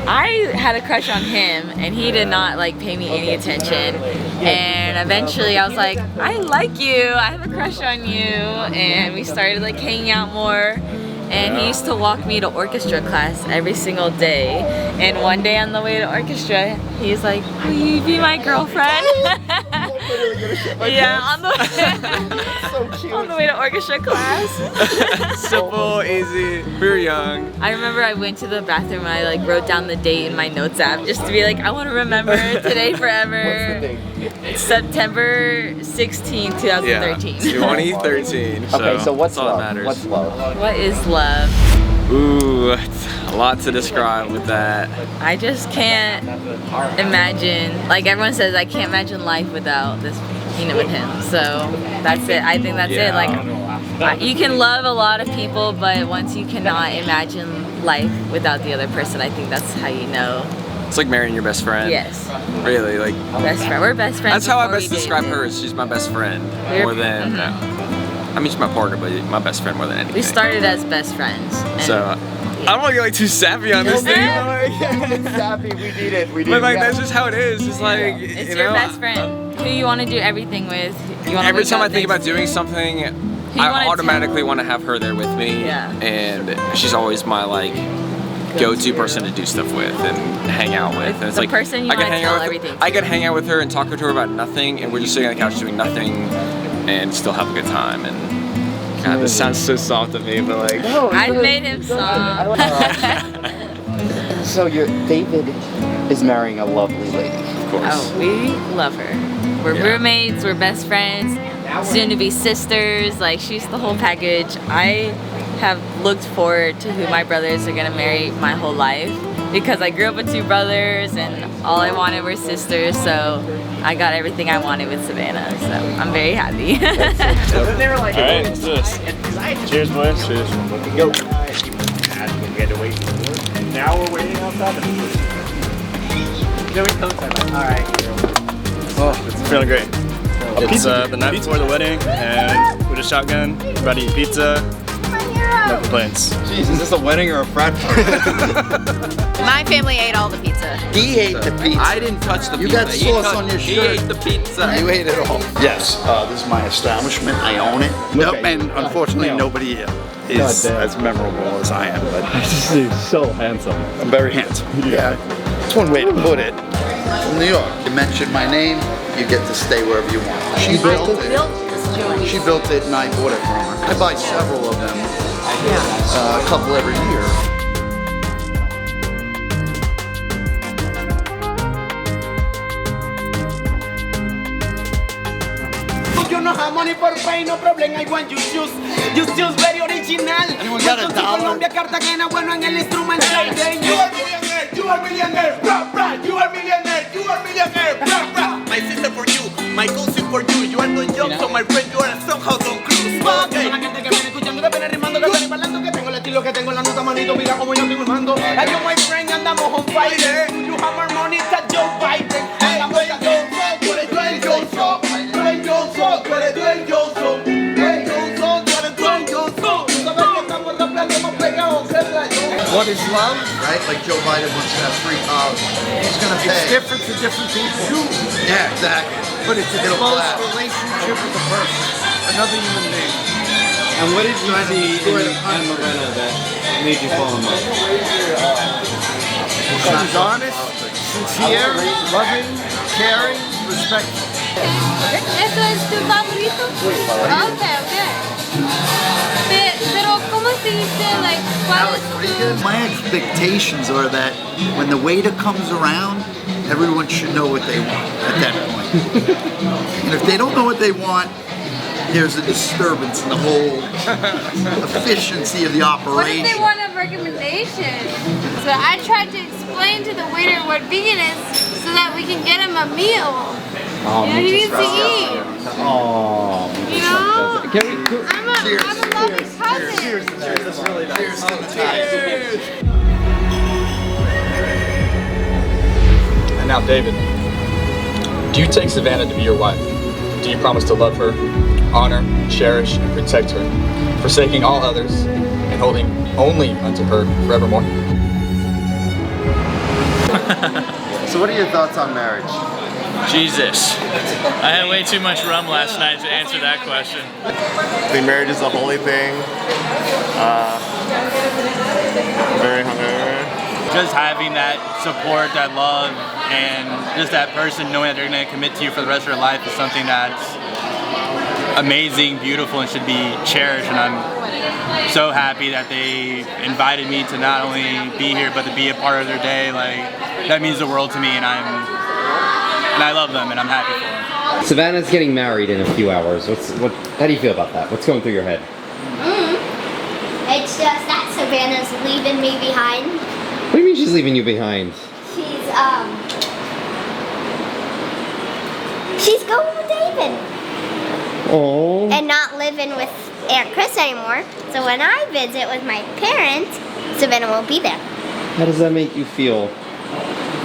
I had a crush on him and he did not like pay me any attention, and eventually I was like, I like you, I have a crush on you, and we started like hanging out more. And he used to walk me to orchestra class every single day. And one day on the way to orchestra, he's like, will you be my girlfriend? Yeah, on the way to orchestra class. Simple, easy. We were young. I remember I went to the bathroom and I like wrote down the date in my notes app just to be like, I want to remember today forever. What's the date? It's September 16, 2013. Yeah, 2013. Okay, so what's that's all that love? matters. What's love? What is love? Ooh, it's a lot to describe with that. I just can't imagine, like everyone says, I can't imagine life without this, with him. So that's it. I think that's it. Like, you can love a lot of people, but once you cannot imagine life without the other person, I think that's how you know. It's like marrying your best friend. Yes. Really, like. Best friend. We're best friends. That's how I before best we describe dated. her. Is she's my best friend We're- more than. I mean, she's my partner, but my best friend more than anything. We started as best friends. and- So, I don't want to get like too sappy on this thing. But, like, Sappy, we need it. We need but like it. that's just how it is. It's like It's you your know, best friend, who you want to do everything with. You want every time I think about doing something, you I wanna automatically want to have her there with me. Yeah. And she's always my like go-to person to do stuff with and hang out with. And it's the like person you I can wanna hang tell out with everything I could hang out with her and talk to her about nothing, and we're just sitting on the couch doing nothing and still have a good time. And God, this sounds so soft of me, but like I made him soft. So David is marrying a lovely lady. Of course. Oh, we love her. We're roommates, we're best friends, soon to be sisters, like she's the whole package. I have looked forward to who my brothers are gonna marry my whole life because I grew up with 2 brothers and all I wanted were sisters, so I got everything I wanted with Savannah, so I'm very happy. Alright, let's do this. Cheers, boys. Cheers. Go. We had to wait. Now we're waiting outside. Then we come Alright. Oh, it's feeling great. It's the night before the wedding, and with a shotgun, about to eat pizza. No complaints. Jeez, is this a wedding or a frat party? My family ate all the pizza. He ate the pizza. I didn't touch the You pizza. got sauce on your shirt. He ate the pizza. You ate it all. Yes, this is my establishment. I own it. Nope, and unfortunately nobody is as memorable as I am. But This dude's so handsome. I'm very handsome. Yeah, that's one way to put it. From New York, you mention my name, you get to stay wherever you want. She built it. She built it, and I bought it from her. I buy several of them. A couple every year. You no have money for pay, no problem, I want you shoes. You shoes very original. Anyone got a dollar? Colombia, Cartagena, bueno en el instrumental. You are millionaire, you are millionaire, bra, bra. You are millionaire, you are millionaire, bra, bra. My sister for you, my cousin for you. You are doing jobs on my friend, you are a strong house on cruise. Okay. La gente que viene escuchando, que viene rimando, que viene bailando, que tengo el estilo, que tengo la nota, manito, mira como yo tengo el mando. Like you, my friend, andamos on fire. You have more money than Joe Biden. Andamos en Johnson, tú eres Dwayne Johnson. Dwayne Johnson, tú eres Dwayne Johnson. Dwayne Johnson, tú eres Dwayne Johnson. Tú sabes que estamos en la playa, hemos pegado, What is love? Right? Like Joe Biden wants to have free college. He's gonna pay. It's different to different people. Yeah, exactly. But it's a close relationship with a person, another human being. And what did you see in Morena that made you fall in love? She's honest, sincere, loving, caring, respectful. ¿Eso es tu favorito? Okay. Pero ¿cómo se dice? Like, ¿cuál es tu? My expectations are that when the waiter comes around, everyone should know what they want at that point. And if they don't know what they want, there's a disturbance in the whole efficiency of the operation. What if they want a recommendation? So I tried to explain to the waiter what vegan is so that we can get him a meal. Oh, he needs to eat. Oh, You know? I'm a loving cousin. Cheers. That's really nice. Cheers. And now, David, do you take Savannah to be your wife? Do you promise to love her, honor, cherish, and protect her, forsaking all others and holding only unto her forevermore? So what are your thoughts on marriage? Jesus. I had way too much rum last night to answer that question. I think marriage is a holy thing. Very hungover. Just having that support, that love, and just that person knowing that they're going to commit to you for the rest of their life is something that's amazing, beautiful, and should be cherished. And I'm so happy that they invited me to not only be here, but to be a part of their day. Like, that means the world to me, and I love them, and I'm happy for them. Savannah's getting married in a few hours. How do you feel about that? What's going through your head? It's just that Savannah's leaving me behind. What do you mean she's leaving you behind? She's going with David. Oh. And not living with Aunt Chris anymore. So when I visit with my parents, Savannah won't be there. How does that make you feel?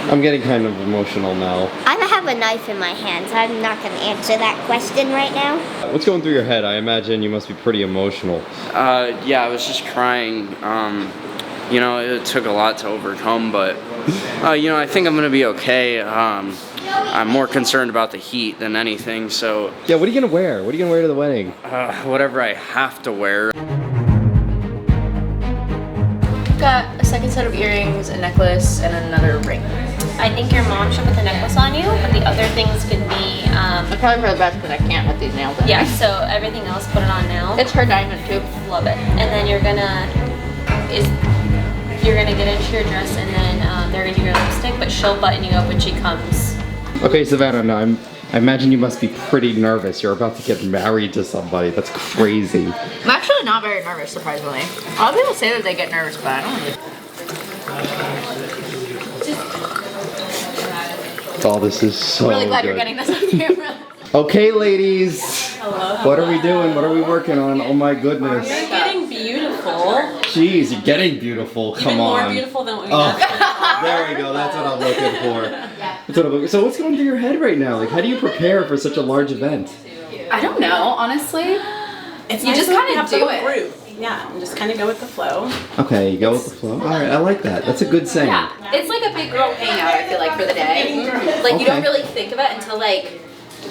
I'm getting kind of emotional now. I have a knife in my hands. I'm not going to answer that question right now. What's going through your head? I imagine you must be pretty emotional. Yeah, I was just crying. You know, it took a lot to overcome, but you know, I think I'm gonna be okay. I'm more concerned about the heat than anything, so. Yeah, what are you gonna wear? What are you gonna wear to the wedding? Whatever I have to wear. Got a second set of earrings, a necklace, and another ring. I think your mom should put the necklace on you, but the other things could be. Probably for the best because I can't with these nails. Yeah, so everything else, put it on now. It's her diamond too. Love it. And then you're gonna get into your dress, and then they're gonna do your lipstick, but she'll button you up when she comes. Okay, Savannah, now I imagine you must be pretty nervous. You're about to get married to somebody. That's crazy. I'm actually not very nervous, surprisingly. A lot of people say that they get nervous, but I don't really. Oh, this is so I'm really glad good. you're getting this on camera. Okay, ladies. Hello. What are we doing? What are we working on? Oh my goodness. You're getting beautiful. Jeez, you're getting beautiful. Come Even on. more beautiful than what we Oh, have. there we go. That's what I'm looking for. That's what I'm looking. So what's going through your head right now? Like, how do you prepare for such a large event? I don't know, honestly. It's you nice just to kind of have do the it. group. Yeah, and just kind of go with the flow. Okay, you go with the flow. All right, I like that. That's a good saying. Yeah, it's like a big girl hangout, I feel like, for the day. Like, you don't Okay. really think of it until, like,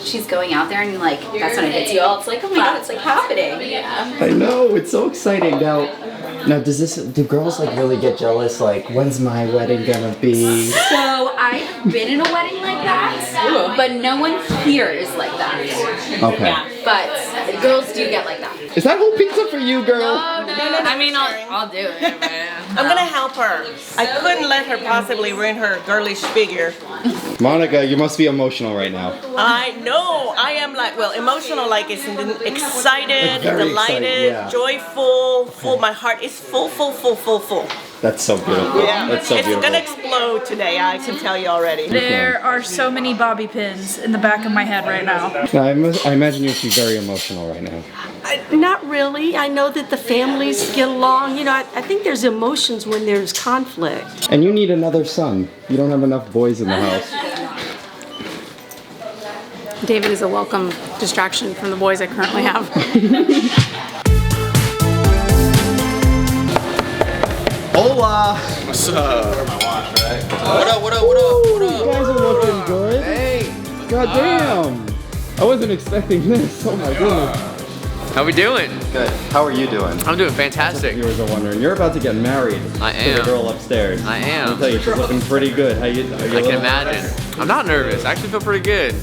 she's going out there and, like, that's when it hits you all. It's like, oh my god, it's, like, happening. Yeah. I know, it's so exciting. Now do girls like really get jealous? Like, when's my wedding gonna be? So, I've been in a wedding like that, but no one here is like that. Okay. Yeah, but girls do get like that. Is that whole pizza for you, girl? No. I mean, I'll do it, but... I'm gonna help her. I couldn't let her possibly ruin her girlish figure. Monica, you must be emotional right now. I know. I am like, well, emotional, like it's excited, Very delighted, excited, yeah. joyful, full. My heart is full. That's so beautiful. Yeah, That's so it's beautiful. gonna explode today. I can tell you already. There are so many bobby pins in the back of my head right now. Now, I imagine you must be very emotional right now. Not really. I know that the families get along. You know, I think there's emotions when there's conflict. And you need another son. You don't have enough boys in the house. David is a welcome distraction from the boys I currently have. Hola! What's up? What up, what up, what up, what up? You guys are looking good. Hey! God damn! I wasn't expecting this. Oh my goodness. How we doing? Good. How are you doing? I'm doing fantastic. Viewers are wondering. You're about to get married. I To am. the girl upstairs. I am. I'll tell you, she's looking pretty good. How you? Are you I can imagine. I'm not nervous. I actually feel pretty good.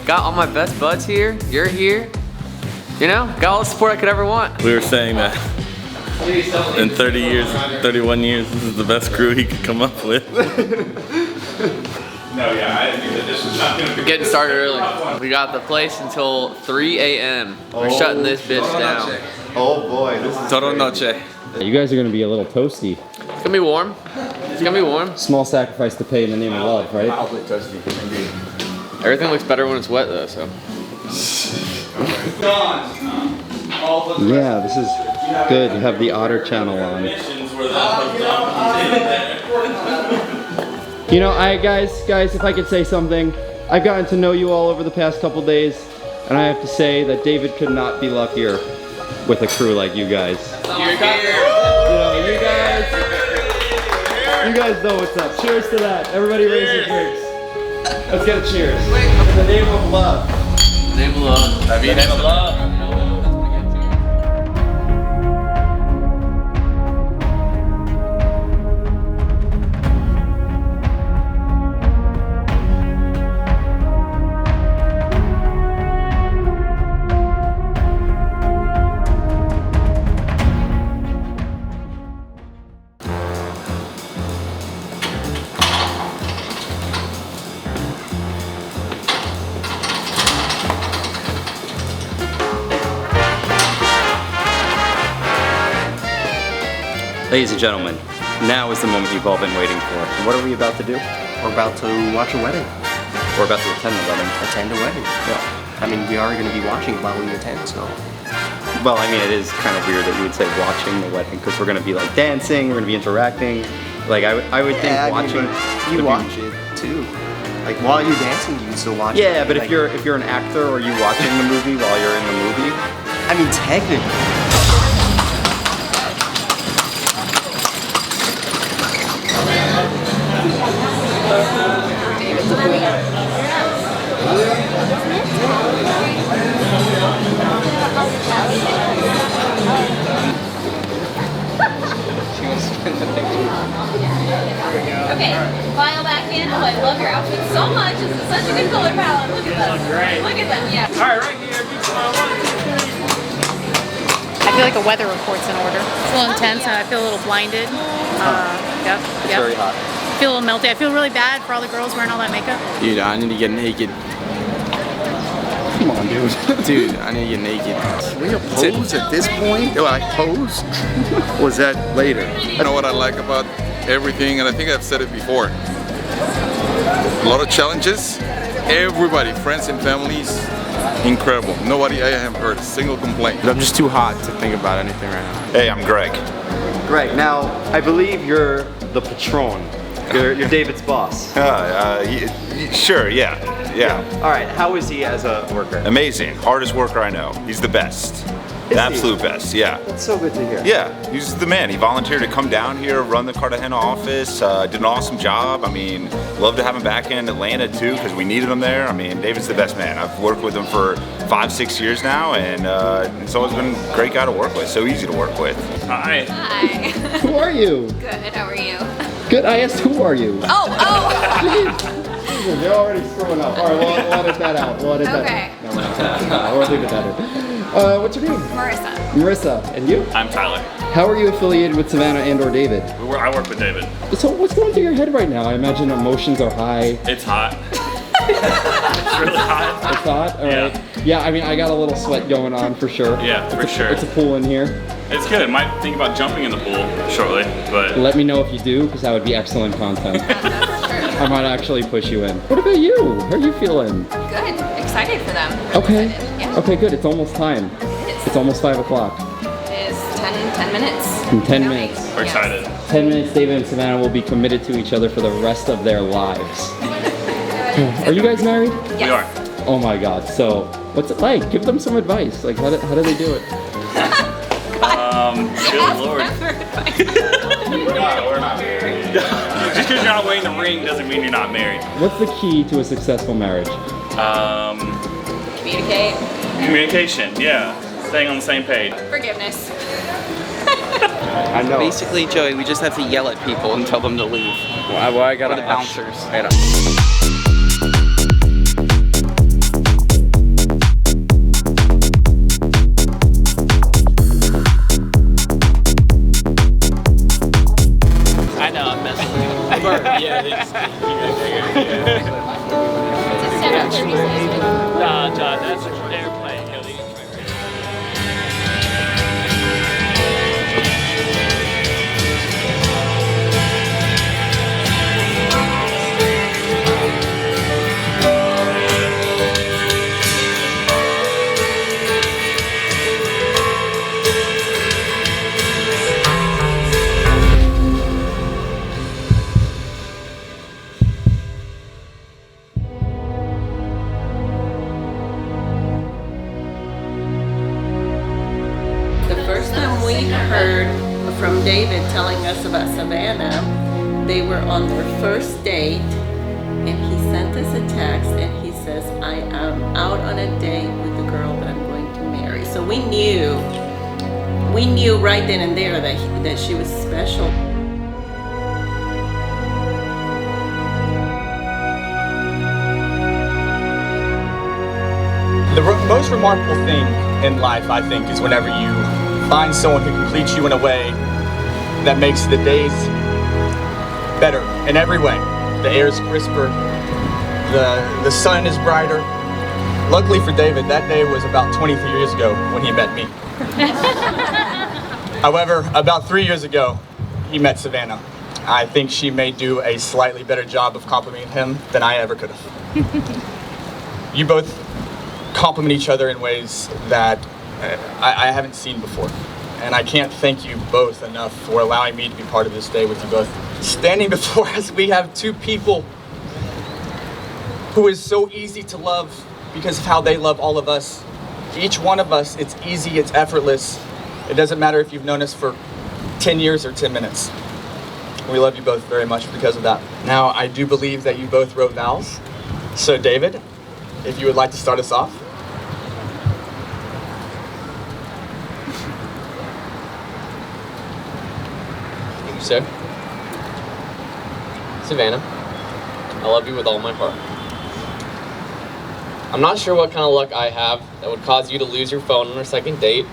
Got all my best buds here. You're here. You know, got all the support I could ever want. We were saying that in 30 years, 31 years, this is the best crew he could come up with. No, yeah, I didn't think that this was not gonna be. We're getting started early. We got the place until 3 a.m. We're shutting this bitch down. Oh boy, this is Todo noche. You guys are gonna be a little toasty. It's gonna be warm. It's gonna be warm. Small sacrifice to pay in the name of love, right? Mildly toasty, indeed. Everything looks better when it's wet though, so. Yeah, this is good. You have the Otter channel on. You know, guys, if I could say something, I've gotten to know you all over the past couple days, and I have to say that David could not be luckier with a crew like you guys. You're here. You guys know what's up. Cheers to that. Everybody raise your drinks. Let's get a cheers. In the name of love. Name of love. I mean, name of love. Ladies and gentlemen, now is the moment you've all been waiting for. What are we about to do? We're about to watch a wedding. We're about to attend the wedding. Attend a wedding. Yeah. I mean, we are going to be watching while we attend, so. Well, I mean, it is kind of weird that you would say watching the wedding because we're going to be like dancing, we're going to be interacting. Like I would think watching. You watch it too. Like while you're dancing, you still watch it. Yeah, but like, if you're an actor, are you watching the movie while you're in the movie? I mean, technically. Okay, file back in. Oh, I love your outfit so much. This is such a good color palette. Look at them. Great. Look at them, yeah. All right, right here. I feel like the weather report's in order. It's a little intense and I feel a little blinded. Yep. It's very hot. feel a little melty. I feel really bad for all the girls wearing all that makeup. Dude, I need to get naked. Come on, dude. Dude, I need to get naked. We pose at this point? Do I pose? Was that later? I know what I like about everything, and I think I've said it before. A lot of challenges. Everybody, friends and families, incredible. Nobody I have heard a single complaint. I'm just too hot to think about anything right now. Hey, I'm Greg. Greg, now I believe you're the patron. You're David's boss. Sure, yeah. All right, how is he as a worker? Amazing, hardest worker I know. He's the best. The absolute best, yeah. That's so good to hear. Yeah, he's the man. He volunteered to come down here, run the Cartagena office, did an awesome job. I mean, love to have him back in Atlanta too, because we needed him there. I mean, David's the best man. I've worked with him for 5-6 years now, and it's always been a great guy to work with, so easy to work with. Hi. Hi. Who are you? Good, how are you? Good, I asked who are you? Oh! They're already screwing up. All right, we'll edit that out. We'll edit Okay. that out. No, we're not. We'll leave it better. What's your name? Marissa. Marissa. And you? I'm Tyler. How are you affiliated with Savannah and or David? I work with David. So what's going through your head right now? I imagine emotions are high. It's hot. It's really hot. It's hot? All right. Yeah, I mean, I got a little sweat going on for sure. Yeah, for sure. It's a pool in here. It's good. Might think about jumping in the pool shortly, but... Let me know if you do, because that would be excellent content. I might actually push you in. What about you? How are you feeling? Good. Excited for them. Really Okay. excited. Yeah. Okay, good. It's almost time. It is. It's almost 5 o'clock. It is 10 minutes. In 10 minutes. We're excited. 10 minutes, David and Savannah will be committed to each other for the rest of their lives. Are you guys married? We are. Oh my God. So, what's it like? Give them some advice. Like, how do they do it? Good Lord. We're not married. Just because you're not wearing the ring doesn't mean you're not married. What's the key to a successful marriage? Communicate. Communication, yeah. Staying on the same page. Forgiveness. I know. Basically, Joey, we just have to yell at people and tell them to leave. Well, I gotta Or the bouncers. I know, I'm messing with you. Nah, John, that's an airplane. Heard from David telling us about Savannah. They were on their first date and he sent us a text and he says, I am out on a date with the girl that I'm going to marry. So we knew right then and there that she was special. The most remarkable thing in life, I think, is whenever you find someone who completes you in a way that makes the days better in every way. The air is crisper, the sun is brighter. Luckily for David, that day was about 23 years ago when he met me. However, about 3 years ago, he met Savannah. I think she may do a slightly better job of complimenting him than I ever could have. You both compliment each other in ways that I haven't seen before. And I can't thank you both enough for allowing me to be part of this day with you both. Standing before us, we have two people who is so easy to love because of how they love all of us. Each one of us, it's easy, it's effortless. It doesn't matter if you've known us for 10 years or 10 minutes. We love you both very much because of that. Now, I do believe that you both wrote vows. So David, if you would like to start us off. Sir, Savannah, I love you with all my heart. I'm not sure what kind of luck I have that would cause you to lose your phone on our second date.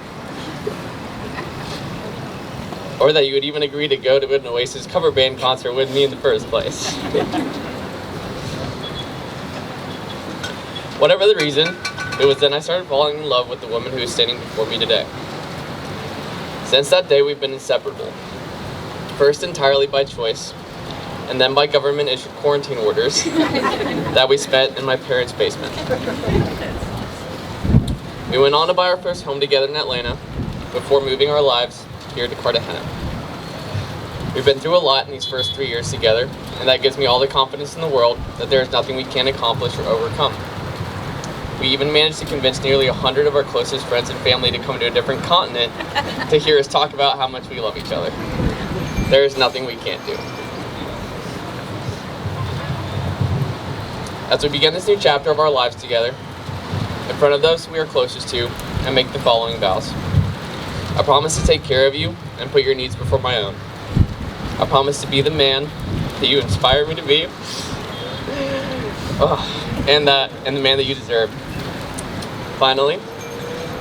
or that you would even agree to go to an Oasis cover band concert with me in the first place. Whatever the reason, it was then I started falling in love with the woman who is standing before me today. Since that day, we've been inseparable. First entirely by choice, and then by government-issued quarantine orders that we spent in my parents' basement. We went on to buy our first home together in Atlanta before moving our lives here to Cartagena. We've been through a lot in these first 3 years together, and that gives me all the confidence in the world that there is nothing we can't accomplish or overcome. We even managed to convince nearly 100 of our closest friends and family to come to a different continent to hear us talk about how much we love each other. There is nothing we can't do. As we begin this new chapter of our lives together, in front of those we are closest to, I make the following vows. I promise to take care of you and put your needs before my own. I promise to be the man that you inspire me to be, and the man that you deserve. Finally,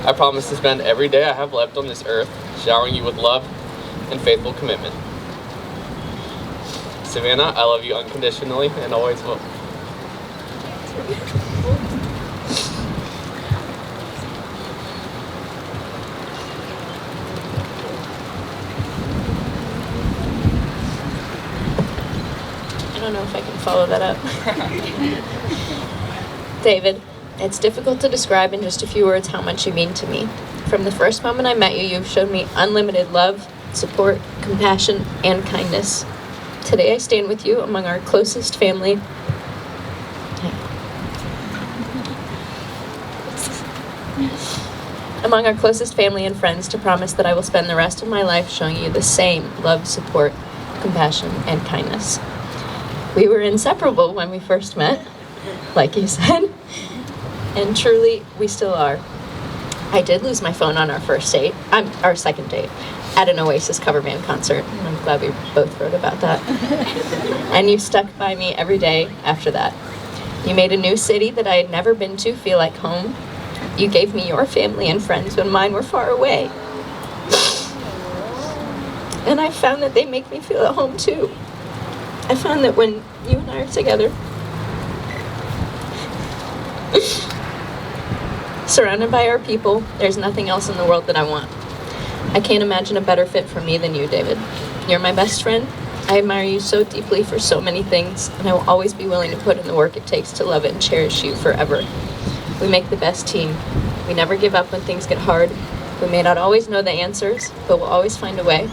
I promise to spend every day I have left on this earth showering you with love and faithful commitment. Savannah, I love you unconditionally and always will. I don't know if I can follow that up. David, it's difficult to describe in just a few words how much you mean to me. From the first moment I met you, you've shown me unlimited love, support, compassion, and kindness. Today I stand with you among our closest family. Among our closest family and friends to promise that I will spend the rest of my life showing you the same love, support, compassion, and kindness. We were inseparable when we first met, like you said, and truly, we still are. I did lose my phone on our our second date, at an Oasis cover band concert. I'm glad we both wrote about that. And you stuck by me every day after that. You made a new city that I had never been to feel like home. You gave me your family and friends when mine were far away. And I found that they make me feel at home too. I found that when you and I are together, surrounded by our people, there's nothing else in the world that I want. I can't imagine a better fit for me than you, David. You're my best friend. I admire you so deeply for so many things, and I will always be willing to put in the work it takes to love it and cherish you forever. We make the best team. We never give up when things get hard. We may not always know the answers, but we'll always find a way.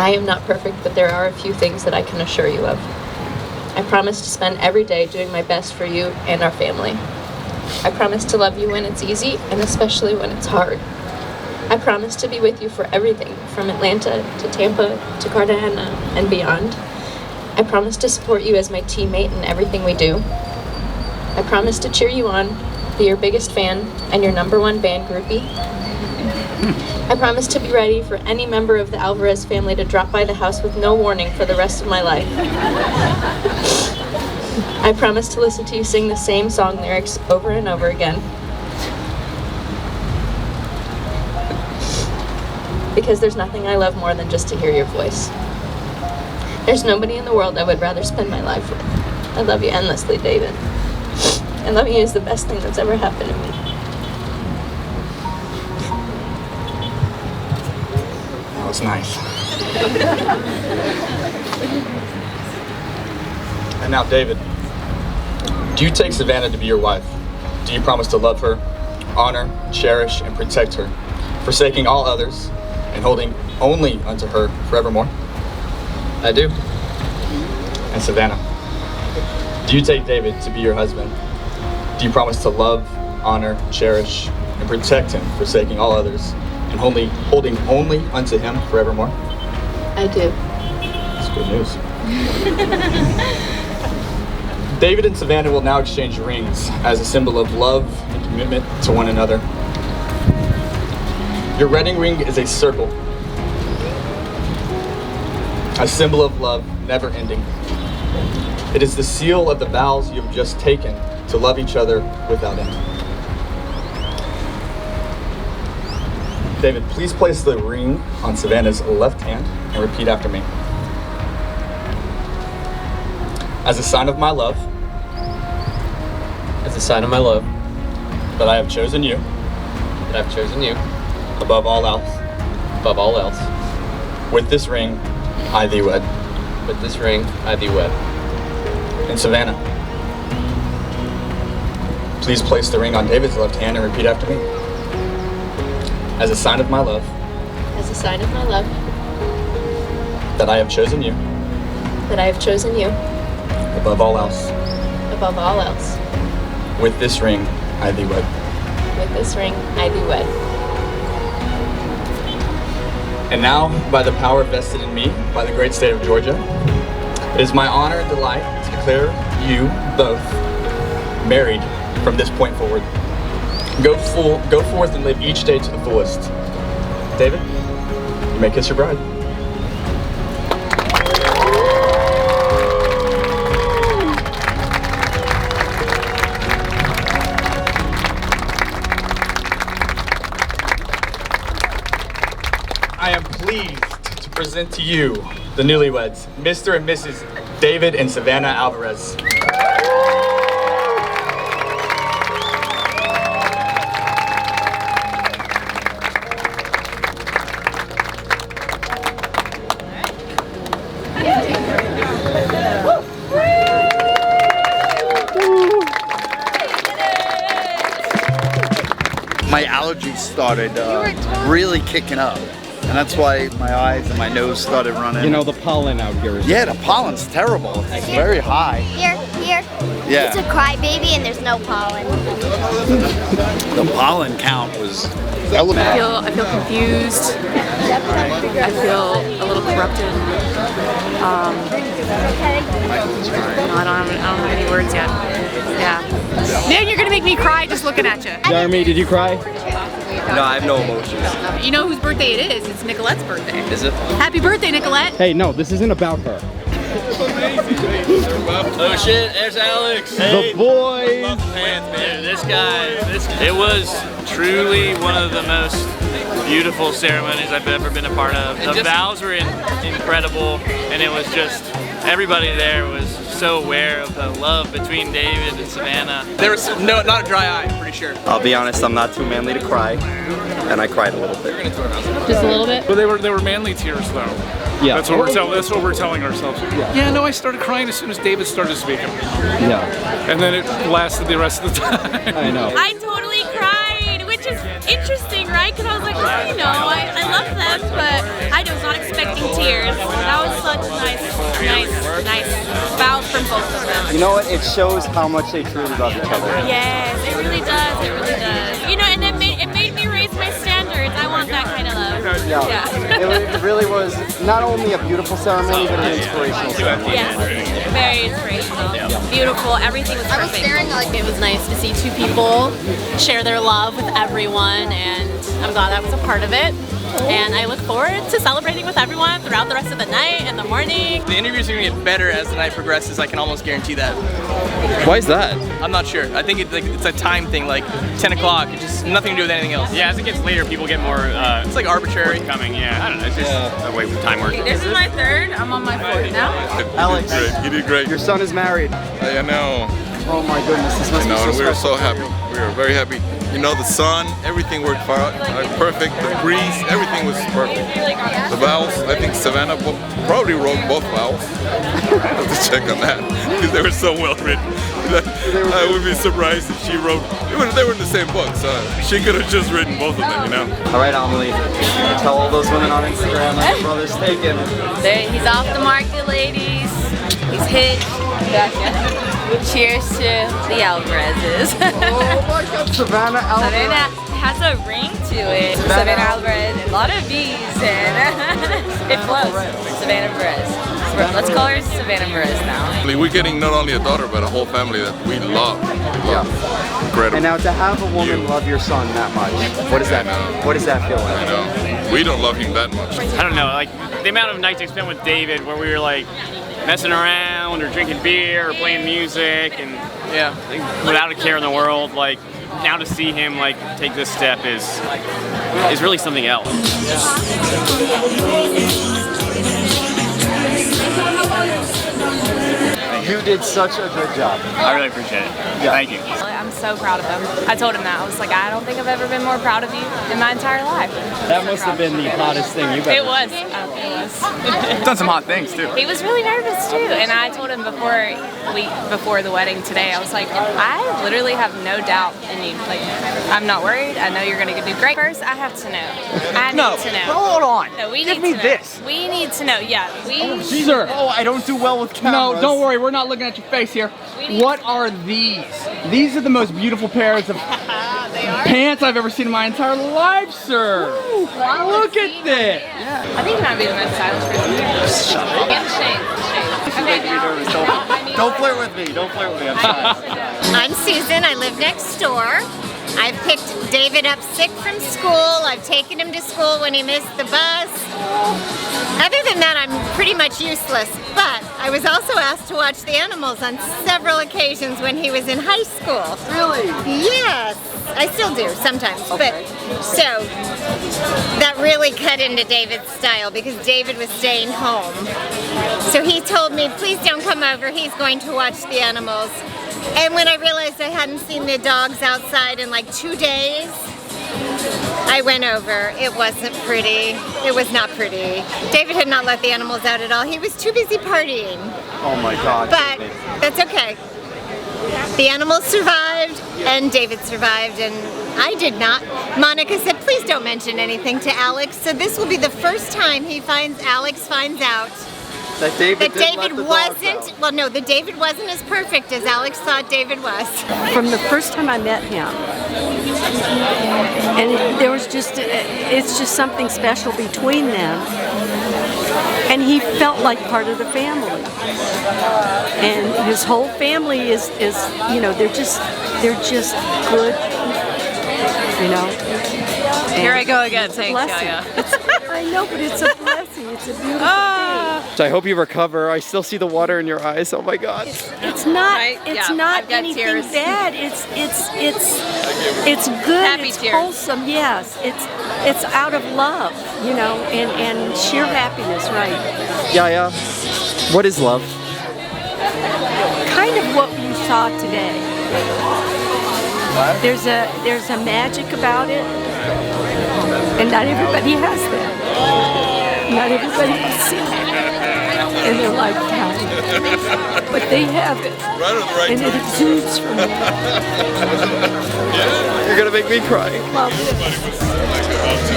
I am not perfect, but there are a few things that I can assure you of. I promise to spend every day doing my best for you and our family. I promise to love you when it's easy, and especially when it's hard. I promise to be with you for everything, from Atlanta to Tampa to Cartagena and beyond. I promise to support you as my teammate in everything we do. I promise to cheer you on, be your biggest fan, and your #1 band groupie. I promise to be ready for any member of the Alvarez family to drop by the house with no warning for the rest of my life. I promise to listen to you sing the same song lyrics over and over again. Because there's nothing I love more than just to hear your voice. There's nobody in the world I would rather spend my life with. I love you endlessly, David. And loving you is the best thing that's ever happened to me. That was nice. And now, David, do you take Savannah to be your wife? Do you promise to love her, honor, cherish, and protect her, forsaking all others, and holding only unto her forevermore? I do. And Savannah, do you take David to be your husband? Do you promise to love, honor, cherish, and protect him, forsaking all others, and holding only unto him forevermore? I do. That's good news. David and Savannah will now exchange rings as a symbol of love and commitment to one another. Your wedding ring is a circle, a symbol of love, never ending. It is the seal of the vows you have just taken to love each other without end. David, please place the ring on Savannah's left hand and repeat after me. As a sign of my love. As a sign of my love. That I have chosen you. That I've chosen you. Above all else. Above all else. With this ring, I thee wed. With this ring, I thee wed. And Savannah, please place the ring on David's left hand and repeat after me. As a sign of my love. As a sign of my love. That I have chosen you. That I have chosen you. Above all else. Above all else. With this ring, I thee wed. With this ring, I thee wed. And now, by the power vested in me by the great state of Georgia, it is my honor and delight to declare you both married from this point forward. Go forth and live each day to the fullest. David, you may kiss your bride. I am pleased to present to you the newlyweds, Mr. and Mrs. David and Savannah Alvarez. My allergies started really kicking up. And that's why my eyes and my nose started running. You know, the pollen out here is... Yeah, the pollen's terrible. It's very high. Here. Yeah. It's a crybaby and there's no pollen. The pollen count was I feel confused. I feel a little corrupted. I don't have any words yet. Yeah. Man, you're gonna make me cry just looking at you. Jeremy, did you cry? No, I have no emotions. You know whose birthday it is? It's Nicolette's birthday. Is it? Happy birthday, Nicolette! Hey, no, this isn't about her. Oh shit, there's Alex. The boys. Love pants, man. This guy, it was truly one of the most beautiful ceremonies I've ever been a part of. The vows were incredible, and it was just, everybody there was so aware of the love between David and Savannah. There was not a dry eye, I'm pretty sure. I'll be honest, I'm not too manly to cry, and I cried a little bit. Just a little bit? But they were manly tears though. Yeah. That's what we're telling ourselves. Yeah, no, I started crying as soon as David started speaking. Yeah. And then it lasted the rest of the time. I know. I totally cried, which is interesting, right? Because I was like, well, you know, I love them, but I was not expecting tears. That was such nice vows from both of them. You know what? It shows how much they truly love each other. Yes, it really does. It really does. You know, and it made me raise my standards. I want that kind of love. Yeah. It really was not only a beautiful ceremony, but an inspirational ceremony. Yes, very inspirational. Beautiful. Everything was perfect. It was nice to see two people share their love with everyone, and I'm glad I was a part of it. And I look forward to celebrating with everyone throughout the rest of the night and the morning. The interviews are gonna get better as the night progresses. I can almost guarantee that. Why is that? I'm not sure. I think it's a time thing, like 10 o'clock. It's just nothing to do with anything else. Yeah, as it gets later, people get more. It's like arbitrary. Coming, yeah. I don't know. It's just the way time works. This is my third. I'm on my fourth now. Alex, you did great. Your son is married. I know. Oh my goodness, this must be so we were special. so happy. We were very happy. You know, the sun, everything worked perfect. The breeze, everything was perfect. The vowels, I think Savannah probably wrote both vowels. I have to check on that because they were so well written. I would be surprised if she wrote. They were in the same book, so she could have just written both of them, you know. All right, Amelie, tell all those women on Instagram that your brother's taken. He's off the market, ladies. He's hit. Cheers to the Alvarezes. Oh my God, Savannah Alvarez. Savannah has a ring to it. Savannah Alvarez, a lot of V's, and it flows. Savannah Perez. Let's call her Savannah Perez now. We're getting not only a daughter, but a whole family that we love. Incredible. And now to have a woman love your son that much, what does that feel like? I know. We don't love him that much. I don't know, like the amount of nights I spent with David where we were like messing around or drinking beer or playing music, and yeah, like, without a care in the world. Like now to see him like take this step is really something else. You did such a good job. I really appreciate it. Yeah. Thank you. I'm so proud of him. I told him that. I was like, I don't think I've ever been more proud of you in my entire life. That must have been the hottest thing you've ever It was. It was. Done some hot things too. He was really nervous too, and I told him before the wedding today, I was like, I literally have no doubt in you. Like, I'm not worried. I know you're gonna do great. First, I have to know. I need to know. Hold on. No, we Give need me to know. this. We need to know. Yeah, we. Sir. Oh, I don't do well with cameras. No, don't worry. We're not looking at your face here. What are these? These are the most beautiful pairs of pants I've ever seen in my entire life, sir. Ooh, look at this. Yeah. I think you might be the most stylish person here. Shut up. And shame. Okay, now, Don't flirt with me. Don't flirt with me. I'm shy. I'm Susan. I live next door. I've picked David up sick from school. I've taken him to school when he missed the bus. Other than that, I'm pretty much useless. But I was also asked to watch the animals on several occasions when he was in high school. Really? Yes. I still do sometimes. Okay. But so that really cut into David's style because David was staying home. So he told me, please don't come over. He's going to watch the animals. And when I realized I hadn't seen the dogs outside in like 2 days, I went over. It wasn't pretty. It was not pretty. David had not let the animals out at all. He was too busy partying. Oh my God. But that's okay. The animals survived and David survived and I did not. Monica said, please don't mention anything to Alex. So this will be the first time Alex finds out that David wasn't, well no, that David wasn't as perfect as Alex thought David was. From the first time I met him, and there was just, it's just something special between them. And he felt like part of the family. And his whole family is you know, they're just good, you know. And here I go again saying yeah. I know, but it's a blessing. It's a beautiful thing. So I hope you recover. I still see the water in your eyes. Oh my God. It's not anything tears. bad. It's good. Happy it's tears. wholesome. Yes. It's out of love, you know, and sheer happiness, right? Yeah. What is love? Kind of what you saw today. There's a magic about it, and not everybody has that. Not everybody can see it in their lifetime, but they have it, and it exudes from them. You're gonna make me cry. Love.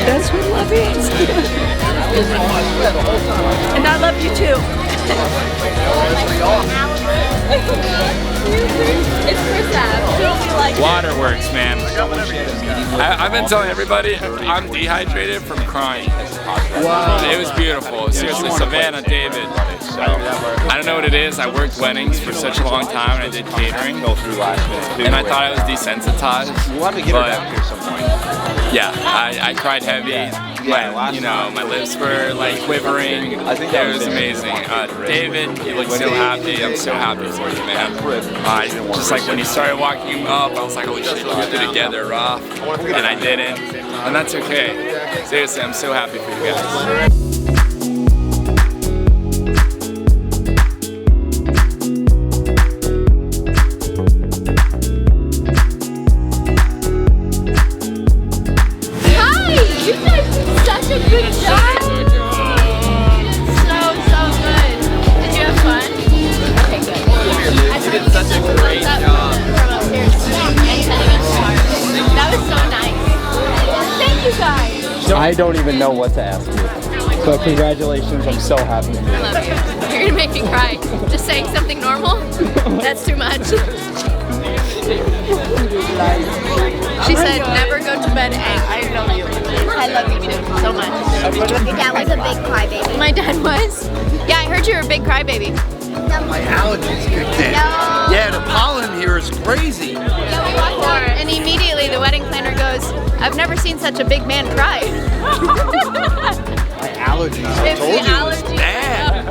That's what love is. And I love you too. Waterworks, man. I've been telling everybody I'm dehydrated from crying. Wow. It was beautiful. Seriously, Savannah, David. I don't know what it is. I worked weddings for such a long time and I did catering. And I thought I was desensitized. But yeah, I cried heavy. My lips were like quivering. It was amazing. David, you look so happy. I'm so happy for you, man. Just like when you started walking up, I was like, holy shit, we'll do it together, Rob. And I didn't. And that's okay. Seriously, I'm so happy for you guys. Good job! You did so good. Did you have fun? Okay, good. You did such a great job. That was so nice. Thank you guys. I don't even know what to ask you. So congratulations, I'm so happy for you. I love you. You're gonna make me cry. Just saying something normal? That's too much. She said, never go to bed angry. I love you. I love you too, so much. Your dad was a big crybaby. My dad was? Yeah, I heard you were a big crybaby. My allergies kicked in. No. Yeah, the pollen here is crazy. Yeah, we walked out, and immediately the wedding planner goes, I've never seen such a big man cry. My allergies. I told you it was bad.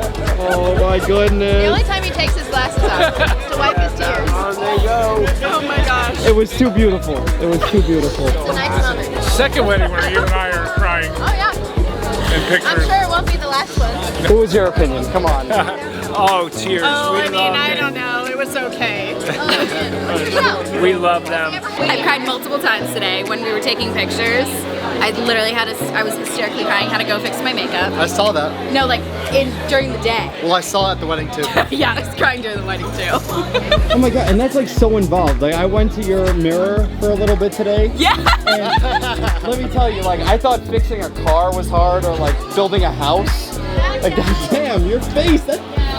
Oh my goodness. The only time he takes his glasses off to wipe his tears. Oh, there you go. Oh my gosh. It was too beautiful. It was too beautiful. It's a nice moment. Second wedding where you and I are crying Oh yeah. in pictures. I'm sure it won't be the last one. What was your opinion? Come on. Oh, tears. Oh, We I mean, loved I it. don't know. It was okay. We love them. I've cried multiple times today when we were taking pictures. I literally I was hysterically crying, had to go fix my makeup. I saw that. No, like during the day. Well, I saw it at the wedding too. Yeah, I was crying during the wedding too. Oh my god, and that's like so involved. Like I went to your mirror for a little bit today. Yeah. And let me tell you, like I thought fixing a car was hard or like building a house. Like damn, your face.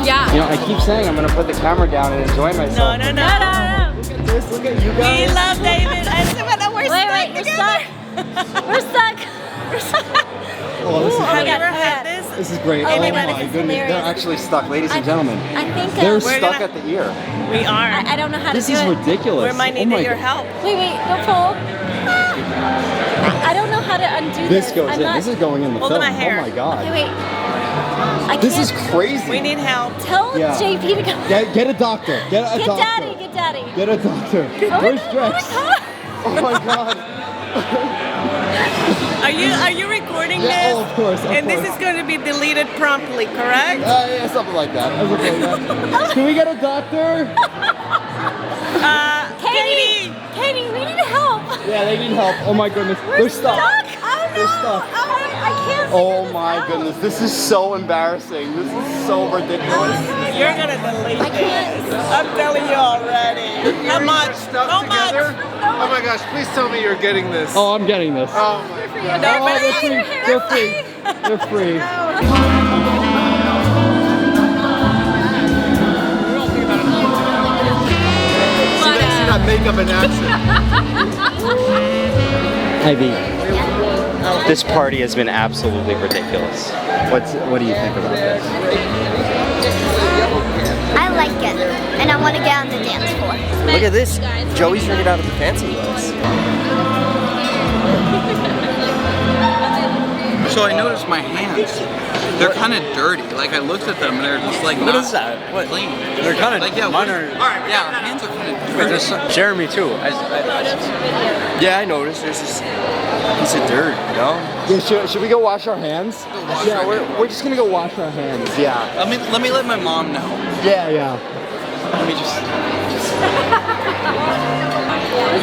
Yeah. You know, I keep saying I'm gonna put the camera down and enjoy myself. No. Look at this, look at you guys. We love David and Savannah. We're stuck together. We're stuck. Oh, this is Have great. you ever had this? This is great. Oh Anybody my is goodness, hilarious. they're actually stuck, ladies and gentlemen. I think They're we're stuck gonna- at the ear. We are. I don't know how This to do is it. ridiculous. We might Oh need my your God. help. Wait, don't pull. I don't know how to undo This this. goes I'm in. not- This is going in the Hold film. my hair. Oh my god. Okay, wait. I This can't- is crazy. We need help. Tell Yeah. JP to go. Get a doctor. Get a Get doctor. daddy, get daddy. Get a doctor. Oh my Where's God, Drex? Oh my god. Are you recording Yeah, this? oh, of course, of And course. this is going to be deleted promptly, correct? Yeah, something like that. Something like that. Can we get a doctor? Katie, we need help. Yeah, they need help. Oh my goodness. They're stuck. Oh no. They're stuck. I can't. Oh my goodness. This is so embarrassing. This is so ridiculous. You're going to delete this. I'm telling you already. How much? How much? Oh my gosh, please tell me you're getting this. Oh, I'm getting this. Oh my god. No, they're free. They're free. They're free. See that makeup in action. Ivy, this party has been absolutely ridiculous. What do you think about this? I like it, and I want to get on the dance floor. Look at this. Joey's drinking out of the fancy ones. So I noticed my hands. They're kind of dirty. Like I looked at them and they're just like What not is that? What? clean. They're kind of like yeah. mine are. Yeah, our hands are kind of dirty. Jeremy too. Yeah, I noticed. There's this piece of dirt. You know. Yeah, should we go wash our hands? Yeah, we're just gonna go wash our hands. Yeah. Let me let my mom know. Yeah. Let me just.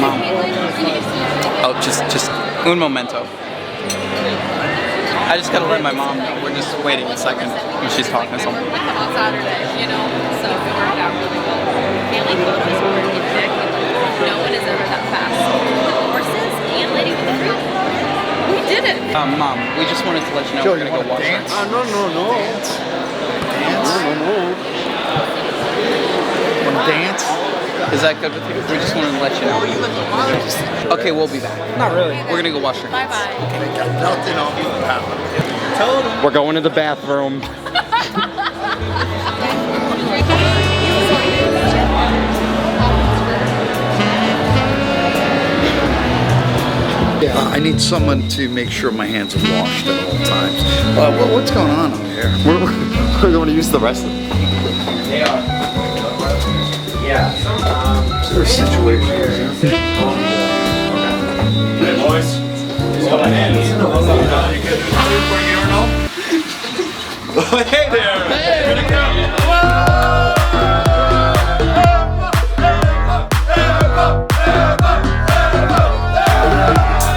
Mom. Oh, just un momento. I just gotta let my mom know. We're just waiting a second when she's talking to someone. Come on Saturday, you know, so it worked out really well. Family photos were immaculate. No one is ever that fast. Horses and lady with the fruit. We did it. Mom, we just wanted to let you know we're gonna go wash our hands. No. Dance? Wanna dance? Is that good with you? We just wanted to let you know. Okay, we'll be back. Not really. We're gonna go wash our hands. We're going to the bathroom. I need someone to make sure my hands are washed at all times. What's going on over here? We're going to use the rest of them. They are. Yeah. Is there a situation here? Hey boys. Hold on hands. Hey there.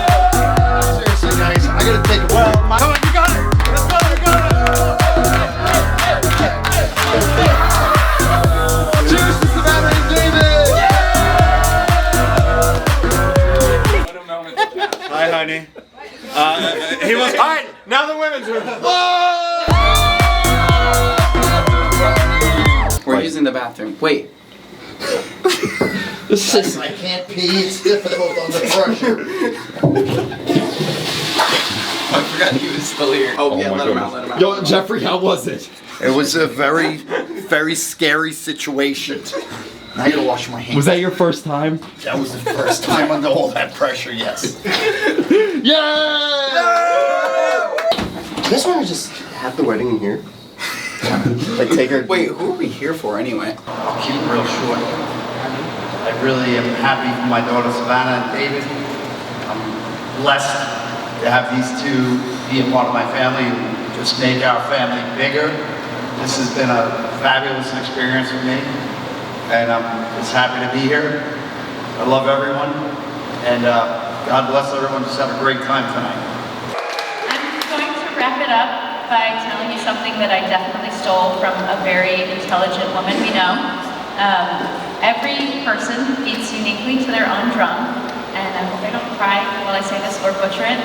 Seriously, guys, I gotta take a well. Come on, you got it. Let's go. Cheers to Savannah and David. Hi, honey. He was. All right, now the women's room. We're using the bathroom. Wait. This is. I can't pee. It's difficult under pressure. I forgot he was still here. Oh yeah, let him out. Yo, Jeffrey, how was it? It was a very, very scary situation. Now I gotta wash my hands. Was that your first time? That was the first time under all that pressure, yes. Yeah! You guys want to just have the wedding in here? Like take her. Wait, who are we here for anyway? I'll keep it real short. I really am happy for my daughter Savannah and David. I'm blessed to have these two be a part of my family and just make our family bigger. This has been a fabulous experience for me, and I'm just happy to be here. I love everyone, and God bless everyone. Just have a great time tonight. I'm going to wrap it up by telling you something that I definitely stole from a very intelligent woman we know. Every person beats uniquely to their own drum, and I hope I don't cry while I say this or butcher it,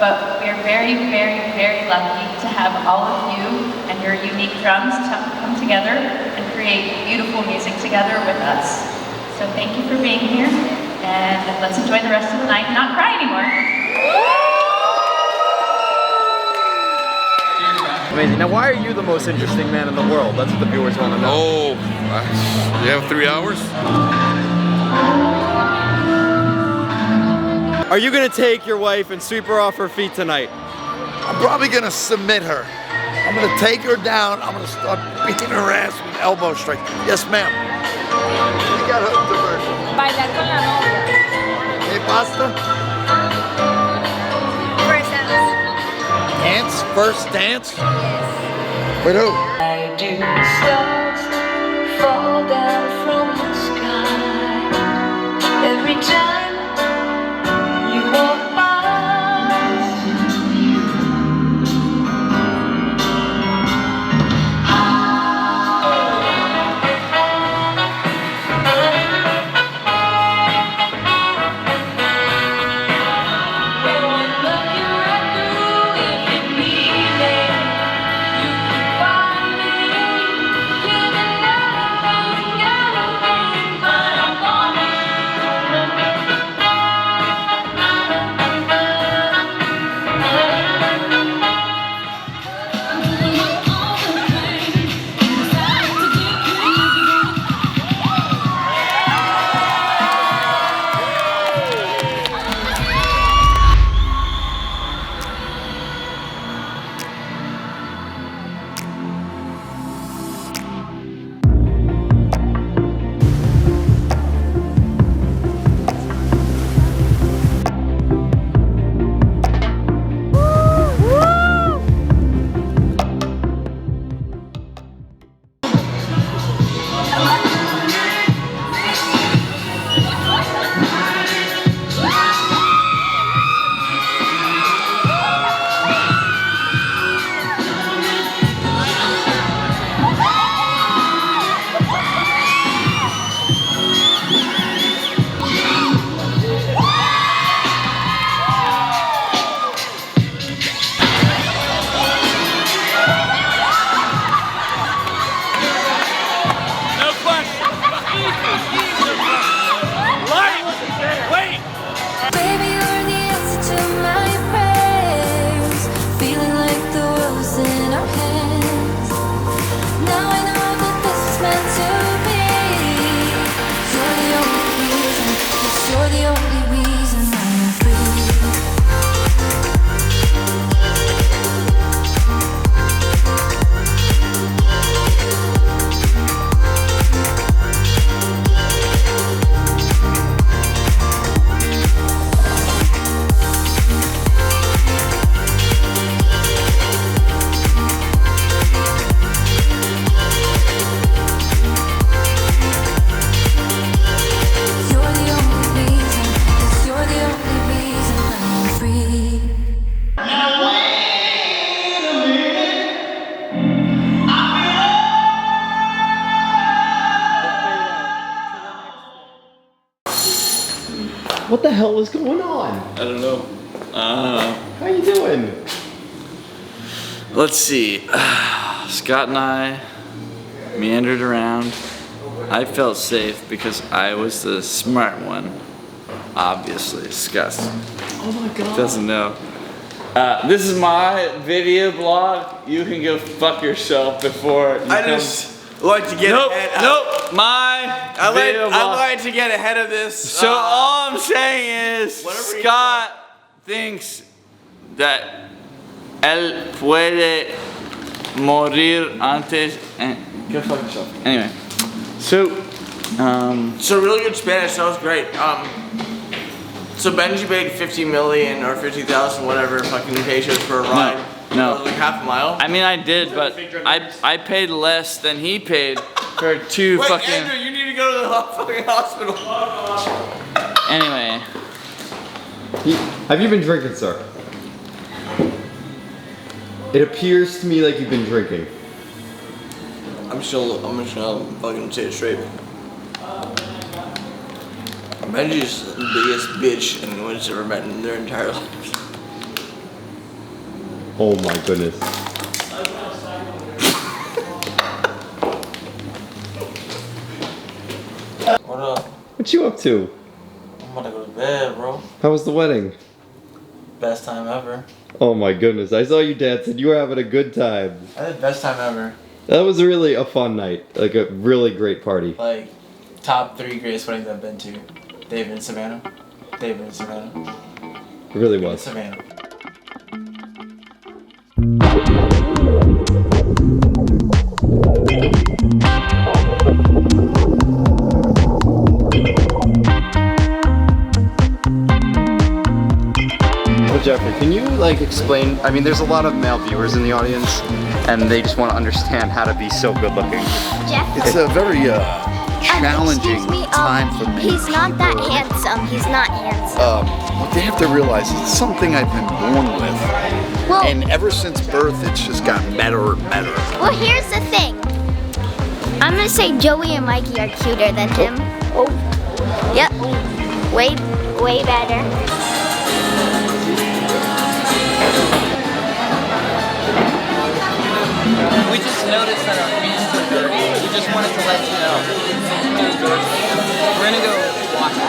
but we are very, very, very lucky to have all of you and your unique drums come together and create beautiful music together with us. So thank you for being here, and let's enjoy the rest of the night and not cry anymore. Amazing. Now, why are you the most interesting man in the world? That's what the viewers want to know. Oh, you have 3 hours? Are you gonna take your wife and sweep her off her feet tonight? I'm probably gonna submit her. I'm gonna take her down. I'm gonna start beating her ass with elbow strikes. Yes, ma'am. You got hooked to her. Bailar con la novia. Hey, pasta? First dance. Dance? First dance? With who? I do stars fall down from the sky every time you walk past. What the hell is going on? I don't know. How you doing? Let's see. Scott and I meandered around. I felt safe because I was the smart one. Obviously, Scott Oh my god. doesn't know. This is my video blog. You can go fuck yourself before you I just like to get ahead. Nope, my video blog. I like to get ahead of this. So all I'm saying is Scott thinks that él puede morir antes. Go fuck yourself. Anyway, so really good Spanish. That was great. So Benji paid 50 million or 50,000, whatever fucking pesos for a ride. No. Like half a mile. I mean, I did, but I paid less than he paid for 2 Wait, fucking. Andrew, you need to go to the fucking hospital. Anyway. Have you been drinking, sir? It appears to me like you've been drinking. I'm just gonna fucking say it straight. Benji's the biggest bitch anyone's ever met in their entire life. Oh my goodness. What up? What you up to? I'm about to go to bed, bro. How was the wedding? Best time ever. Oh my goodness, I saw you dancing. You were having a good time. I had the best time ever. That was really a fun night. Like a really great party. Like, top 3 greatest weddings I've been to. David and Savannah. David and Savannah. It really was. Savannah. Jeffrey, can you like explain, I mean there's a lot of male viewers in the audience and they just want to understand how to be so good looking. It's a very challenging time for me. He's not that handsome. He's not handsome. What they have to realize is it's something I've been born with. Well, and ever since birth, it's just gotten better and better. Well, here's the thing. I'm gonna say Joey and Mikey are cuter than him. Oh. Yep. Way better. We just noticed that our hands are dirty. We just wanted to let you know. We're gonna go wash it.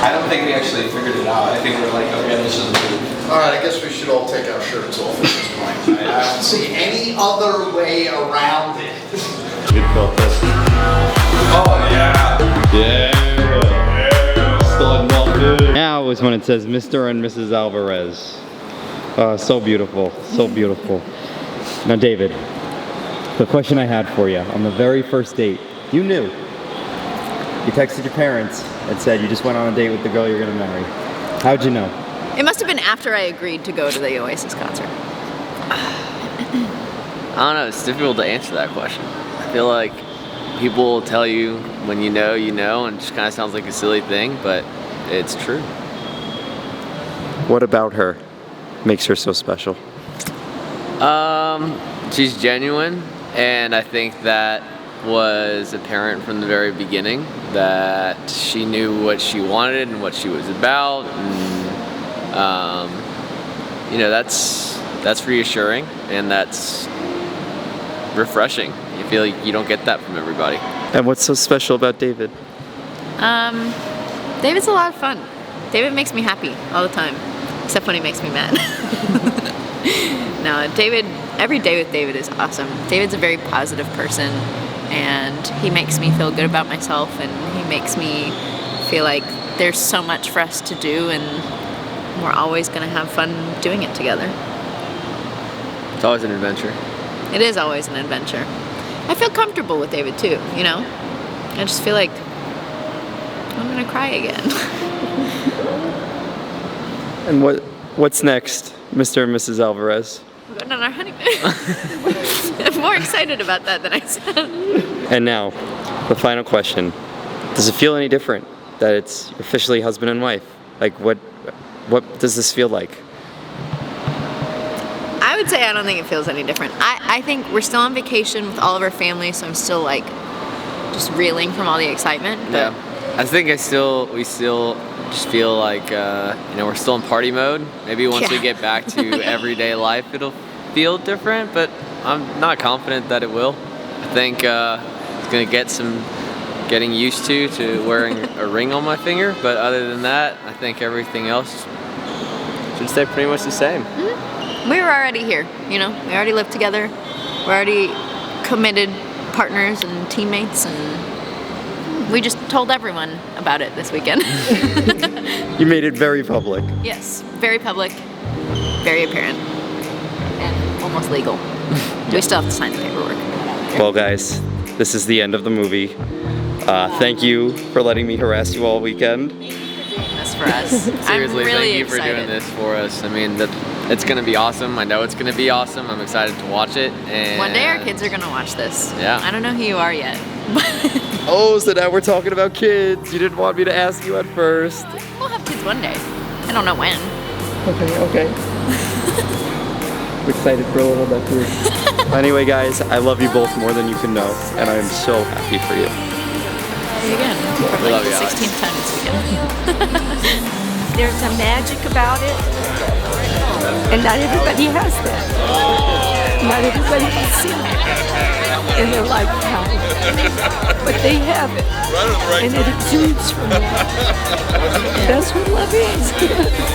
I don't think we actually figured it out. I think we're like, okay, this is good. Alright, I guess we should all take our shirts off at this point. I don't see any other way around it. Good filter. Oh yeah. Yeah. Now is when it says Mr. and Mrs. Alvarez. So beautiful, so beautiful. Now David, the question I had for you, on the very first date, you knew. You texted your parents and said you just went on a date with the girl you're gonna marry. How'd you know? It must have been after I agreed to go to the Oasis concert. I don't know, it's difficult to answer that question. I feel like people will tell you when you know, and it just kind of sounds like a silly thing, but it's true. What about her makes her so special? She's genuine, and I think that was apparent from the very beginning, that she knew what she wanted and what she was about, and you know, that's reassuring and that's refreshing. You feel like you don't get that from everybody. And what's so special about David? David's a lot of fun. David makes me happy all the time, except when he makes me mad. No, every day with David is awesome. David's a very positive person, and he makes me feel good about myself, and he makes me feel like there's so much for us to do, and we're always gonna have fun doing it together. It's always an adventure. It is always an adventure. I feel comfortable with David too, you know? I just feel like I'm gonna cry again. And what's next, Mr. and Mrs. Alvarez? We're going on our honeymoon. I'm more excited about that than I said. And now, the final question. Does it feel any different that it's officially husband and wife? Like, what does this feel like? I would say I don't think it feels any different. I think we're still on vacation with all of our family, so I'm still like just reeling from all the excitement. But yeah, I think we still just feel like you know, we're still in party mode. Maybe once we get back to everyday life, it'll feel different, but I'm not confident that it will. I think it's gonna get some getting used to wearing a ring on my finger, but other than that, I think everything else should stay pretty much the same. Mm-hmm. We were already here, you know. We already lived together. We're already committed partners and teammates, and we just told everyone about it this weekend. You made it very public. Yes, very public, very apparent. And almost legal. We still have to sign the paperwork. Well, guys, this is the end of the movie. Thank you for letting me harass you all weekend. That's for us. Seriously, I'm really thank you for excited. doing this for us. I mean, it's gonna be awesome. I know it's gonna be awesome. I'm excited to watch it. And One day our kids are gonna watch this. Yeah. I don't know who you are yet. Oh, so now we're talking about kids. You didn't want me to ask you at first. We'll have kids one day. I don't know when. Okay. I'm excited for a little bit too. Anyway, guys, I love you both more than you can know, and I am so happy for you. Again, for We love like you, the Alex. 16th time this weekend. There's a magic about it, and not everybody has that. Not everybody can see it in their lifetime, but they have it, and it exudes from them. That's what love is.